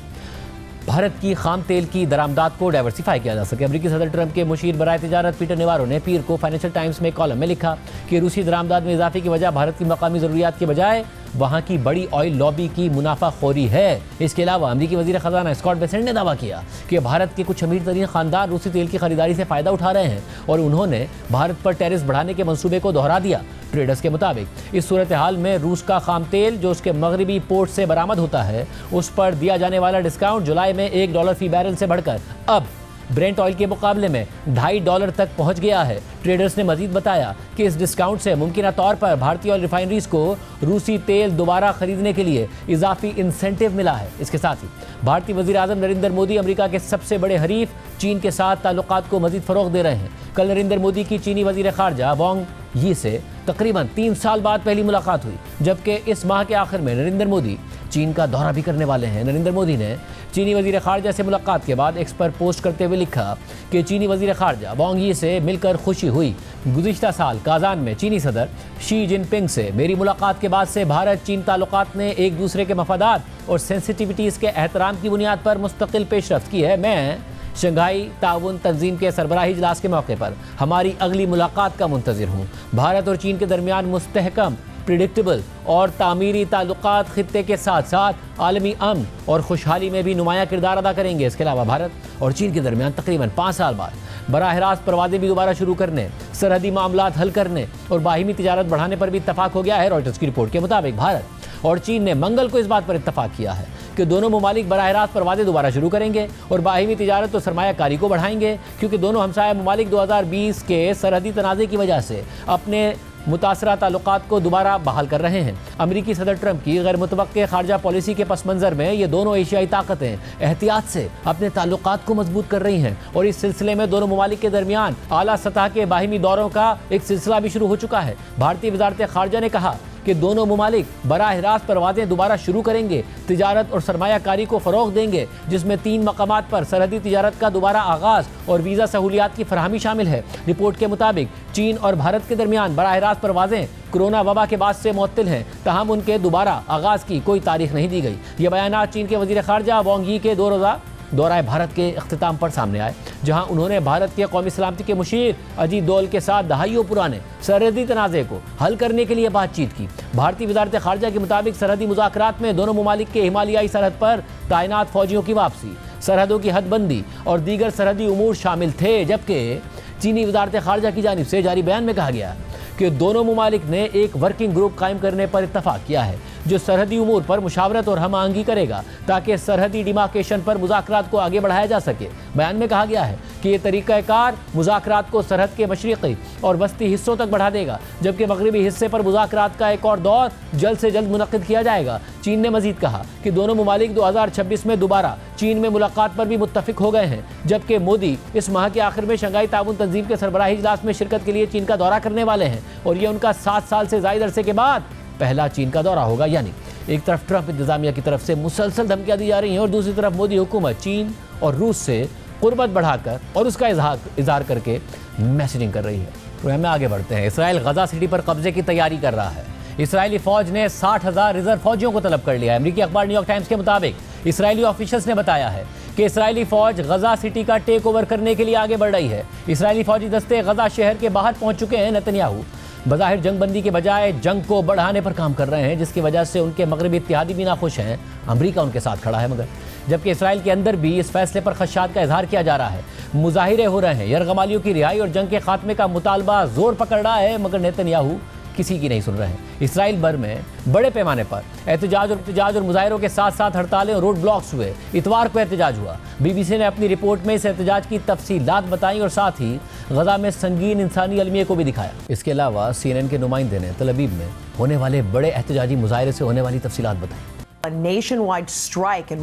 A: भारत की खाम तेल की दरामदात को डाइवर्सिफाई किया जा सके। अमेरिकी सदर ट्रंप के मुशीर बराए तिजारत पीटर नेवारो ने पीर को फाइनेंशियल टाइम्स में एक कॉलम में लिखा कि रूसी दरामदात में इजाफे की वजह भारत की मकामी ज़रूरियात के बजाय वहाँ की बड़ी ऑयल लॉबी की मुनाफाखोरी है। इसके अलावा अमेरिकी वजीर खजाना स्कॉट बेसेंट ने दावा किया कि भारत के कुछ अमीर तरीन खानदान रूसी तेल की खरीदारी से फ़ायदा उठा रहे हैं और उन्होंने भारत पर टैरिफ बढ़ाने के मंसूबे को दोहरा दिया। ट्रेडर्स के मुताबिक इस सूरत हाल में रूस का खाम तेल जो उसके मगरबी पोर्ट से बरामद होता है उस पर दिया जाने वाला डिस्काउंट जुलाई में $1 फी बैरल से बढ़कर अब ब्रेंट ऑयल के मुकाबले में $2.50 तक पहुंच गया है। ट्रेडर्स ने मजीद बताया कि इस डिस्काउंट से मुमकिन तौर पर भारतीय ऑयल रिफाइनरीज को रूसी तेल दोबारा खरीदने के लिए इजाफी इंसेंटिव मिला है। इसके साथ ही भारतीय वजीर आजम नरेंद्र मोदी अमेरिका के सबसे बड़े हरीफ चीन के साथ ताल्लुकात को मजीद फरोग दे रहे हैं। कल नरेंद्र मोदी की चीनी वजीर खारजा वांग यी से तकरीबन 3 साल बाद पहली मुलाकात हुई, जबकि इस माह के आखिर में नरेंद्र मोदी चीन का दौरा भी करने वाले हैं। नरेंद्र मोदी ने चीनी वजीर खारजा से मुलाकात के बाद एक्स पर पोस्ट करते हुए लिखा कि चीनी वजीर खारजा वांग यी से मिलकर खुशी हुई। गुज़िश्ता साल काजान में चीनी सदर शी जिनपिंग से मेरी मुलाकात के बाद से भारत चीन ताल्लुकात ने एक दूसरे के मफादात और सेंसिटिविटीज़ के एहतराम की बुनियाद पर मुस्तकिल पेशरफ्त की है। मैं शंघाई ताउन तंजीम के सरबराही इजलास के मौके पर हमारी अगली मुलाकात का मुंतज़िर हूँ। भारत और चीन के दरमियान मुस्तहकम, प्रिडिक्टेबल और तामीरी ताल्लुकात खित्ते के साथ साथ आलमी अमन और खुशहाली में भी नुमाया किरदार अदा करेंगे। इसके अलावा भारत और चीन के दरमियान तकरीबन 5 साल बाद बराह रास्त परवाज़ें भी दोबारा शुरू करने, सरहदी मामलात हल करने और बाहिमी तिजारत बढ़ाने पर भी इत्तफाक हो गया है। रॉयटर्स की रिपोर्ट के मुताबिक भारत और चीन ने मंगल को इस बात पर इत्तफाक किया है कि दोनों ममालिक बराह रास्त परवाज़ें दोबारा शुरू करेंगे और बाहिमी तिजारत और सरमायाकारी को बढ़ाएंगे, क्योंकि दोनों हमसाया ममालिक 2020 के सरहदी तनाज़े की वजह से अपने मुतासरा ताल्लुकात को दोबारा बहाल कर रहे हैं। अमेरिकी सदर ट्रंप की गैर मुतवक्के खारजा पॉलिसी के पस मंज़र में ये दोनों एशियाई ताकतें एहतियात से अपने ताल्लुकात को मजबूत कर रही हैं और इस सिलसिले में दोनों ममालिक के दरमियान आला सतह के बाहिमी दौरों का एक सिलसिला भी शुरू हो चुका है। भारतीय वजारत खारजा ने कहा कि दोनों ममालिक बराह रास्त परवाज़ें दोबारा शुरू करेंगे, तिजारत और सरमायाकारी को फ़रोग़ देंगे, जिसमें 3 मकामात पर सरहदी तिजारत का दोबारा आगाज़ और वीज़ा सहूलियात की फरहमी शामिल है। रिपोर्ट के मुताबिक चीन और भारत के दरमियान बराह रास्त परवाज़ें कोरोना वबा के बाद से मुअत्तिल हैं, ताहम उनके दोबारा आगाज़ की कोई तारीख नहीं दी गई। ये बयान चीन के वज़ीर ख़ारजा वांग यी के 2 रोज़ा दौरा भारत के अख्तिताम पर सामने आए, जहां उन्होंने भारत के कौमी सलामती के मुशीर अजीत दोवल के साथ दहाइयों पुराने सरहदी तनाज़े को हल करने के लिए बातचीत की। भारतीय वजारत खारजा के मुताबिक सरहदी मुज़ाकरात में दोनों ममालिक के हिमालयाई सरहद पर तैनात फौजियों की वापसी, सरहदों की हदबंदी और दीगर सरहदी उमूर शामिल थे। जबकि चीनी वजारत खारजा की जानिब से जारी बयान में कहा गया कि दोनों ममालिक ने एक वर्किंग ग्रुप कायम करने पर इत्तफाक किया है, जो सरहदी उमूर पर मुशावरत और हम आहंगी करेगा, ताकि सरहदी डिमार्केशन पर मुज़ाकरात को आगे बढ़ाया जा सके। बयान में कहा गया है कि ये तरीक़ाकार मुज़ाकरात को सरहद के मशरिक़ी और वस्ती हिस्सों तक बढ़ा देगा, जबकि मगरबी हिस्से पर मुज़ाकरात का एक और दौर जल्द से जल्द मुनक़्क़िद किया जाएगा। चीन ने मजीद कहा कि दोनों ममालिक 2026 में दोबारा चीन में मुलाकात पर भी मुत्तफ़िक हो गए हैं, जबकि मोदी इस माह के आखिर में शंघाई ताउन तंजीम के सरबराही इजलास में शिरकत के लिए चीन का दौरा करने वाले हैं और ये उनका 7 साल से ज़ायद अरसे के बाद पहला चीन का दौरा होगा। यानी एक तरफ ट्रंप इंतजामिया की तरफ से मुसलसल धमकियां दी जा रही हैं और दूसरी तरफ मोदी हुकूमत चीन और रूस से कुर्बत बढ़ाकर और उसका इजहार करके मैसेजिंग कर रही है। प्रोग्राम में आगे बढ़ते हैं। इसराइल गजा सिटी पर कब्जे की तैयारी कर रहा है। इसराइली फौज ने 60,000 रिजर्व फौजियों को तलब कर लिया है। अमेरिकी अखबार न्यूयॉर्क टाइम्स के मुताबिक इसराइली ऑफिशियल्स ने बताया है कि इसराइली फौज गजा सिटी का टेक ओवर करने के लिए आगे बढ़ रही है। इसराइली फौजी दस्ते गजा शहर के बाहर पहुंच चुके हैं। नेतन्याहू बज़ाहिर जंगबंदी के बजाय जंग को बढ़ाने पर काम कर रहे हैं, जिसकी वजह से उनके मगरबी इत्तेहादी भी नाखुश हैं। अमेरिका उनके साथ खड़ा है, मगर जबकि इसराइल के अंदर भी इस फैसले पर खदशात का इजहार किया जा रहा है। मुजाहिरे हो रहे हैं, यरगमालियों की रिहाई और जंग के खात्मे का मुतालबा जोर पकड़ रहा है, मगर नेतन्याहू किसी की नहीं सुन रहे हैं। इसराइल भर में बड़े पैमाने पर एहतजाज और मुजाहिरों के साथ साथ हड़तालें और रोड ब्लॉक्स हुए। इतवार को एहतजाज हुआ। BBC ने अपनी रिपोर्ट में इस एहतजाज की तफसीलात बताई और साथ ही गजा में संगीन इंसानी अलमिये को भी दिखाया। इसके अलावा CNN के नुमाइंदे ने तल अबीब में होने वाले बड़े एहतजाजी मुजाहिरे से होने वाली तफसीलात बताई।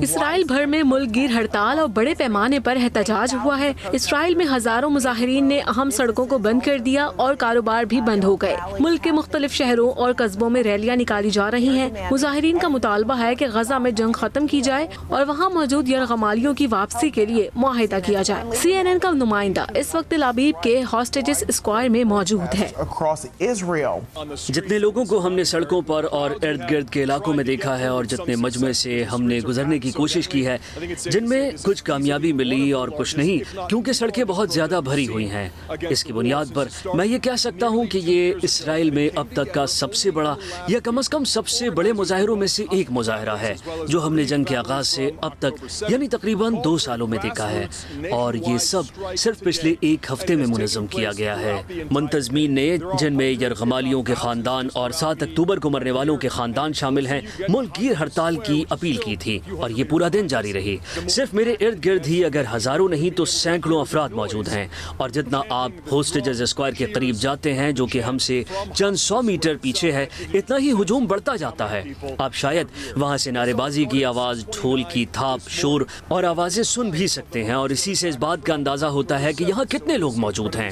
N: इसराइल भर में मुल्क गिर हड़ताल और बड़े पैमाने पर एहतजाज हुआ है। इसराइल में हजारों मुजाहिरीन ने अहम सड़कों को बंद कर दिया और कारोबार भी बंद हो गए। मुल्क के मुख्तलिफ शहरों और कस्बों में रैलियां निकाली जा रही हैं। मुजाहिरीन का मुतालबा है कि गजा में जंग खत्म की जाए और वहाँ मौजूद यरगमालियों की वापसी के लिए मुआहिदा किया जाए। CNN का नुमाइंदा इस वक्त तल अबीब के हॉस्टेजेस स्क्वायर में मौजूद है।
O: जितने लोगों को हमने सड़कों पर और इर्द गिर्द के इलाकों में देखा है और जितने मजमे से हमने गुजरने की कोशिश की है, जिनमें कुछ कामयाबी मिली और कुछ नहीं, क्योंकि सड़कें बहुत ज्यादा भरी हुई हैं। इसकी बुनियाद पर मैं ये कह सकता हूँ कि ये इसराइल में अब तक का सबसे बड़ा या कम से कम सबसे बड़े मुजाहिरों में से एक मुजाहिरा है जो हमने जंग के आगाज से अब तक यानी तकरीबन 2 सालों में देखा है, और ये सब सिर्फ पिछले 1 हफ्ते में मुनज़्ज़म किया गया है। मुंतज़मीन ने, जिनमें यरगमालियों के खानदान और 7 अक्टूबर को मरने वालों के खानदान शामिल हैं, मुल्क गिर हड़ताल हड़ताल की अपील की थी और ये पूरा दिन जारी रही। सिर्फ मेरे इर्द गिर्द ही अगर हजारों नहीं तो सैकड़ों अफराद मौजूद हैं और जितना आप होस्टेजेस स्क्वायर के करीब जाते हैं जो कि हमसे चंद 100 मीटर पीछे है, इतना ही हुजूम बढ़ता जाता है। आप शायद वहां से नारेबाजी की आवाज, ढोल की थाप, शोर और आवाजें सुन भी सकते हैं और इसी से इस बात का अंदाजा होता है कि यहाँ कितने लोग मौजूद हैं।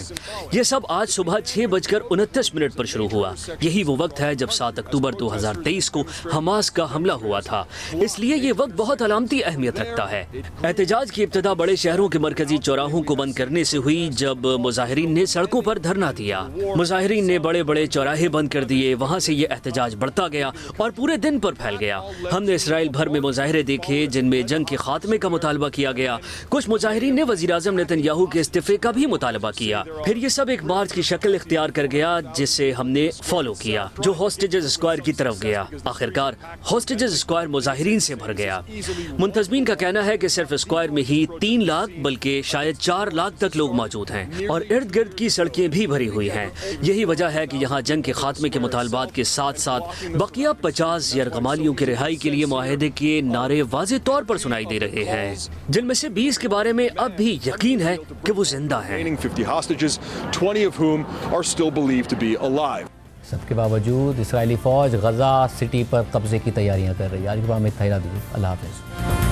O: ये सब आज सुबह 6:29 पर शुरू हुआ। यही वो वक्त है जब 7 अक्टूबर 2023 को हमास का हमला हुआ था, इसलिए ये वक्त बहुत अलामती अहमियत रखता है। एहतजाज की इब्तिदा बड़े शहरों के मरकजी चौराहों को बंद करने से हुई जब मुजाहिरीन ने सड़कों पर धरना दिया। मुजाहिरीन ने बड़े बड़े चौराहे बंद कर दिए, वहाँ से ये एहतजाज बढ़ता गया और पूरे दिन पर फैल गया। हमने इसराइल भर में मुजाहिरे देखे जिनमें जंग के खात्मे का मुतालबा किया गया। कुछ मुजाहिरीन ने वज़ीर आज़म नेतन्याहू के इस्तीफे का भी मुतालबा किया। फिर ये सब एक मार्च की शक्ल इख्तियार कर गया जिसे हमने फॉलो किया, जो होस्टेजेस स्क्वायर की तरफ गया। आखिरकार होस्टेजेस स्क्वायर मुजाहिरीन से भर गया। मुंतजमीन का कहना है कि सिर्फ स्क्वायर में ही 3 लाख बल्कि शायद 4 लाख तक लोग मौजूद हैं और इर्द गिर्द की सड़कें भी भरी हुई हैं। यही वजह है कि यहाँ जंग के खात्मे के मुतालबात के साथ साथ बकिया 50 यरगमालियों की रिहाई के लिए मुआहदे के नारे वाज़ेह तौर पर सुनाई दे रहे हैं, जिनमें से 20 के बारे में अब भी यकीन है कि वो जिंदा हैं।
A: सबके बावजूद इसराइली फौज गजा सिटी पर कब्जे की तैयारियां कर रही है। आज के बाद में इतना ही दीजिए। अल्लाह हाफ़िज़।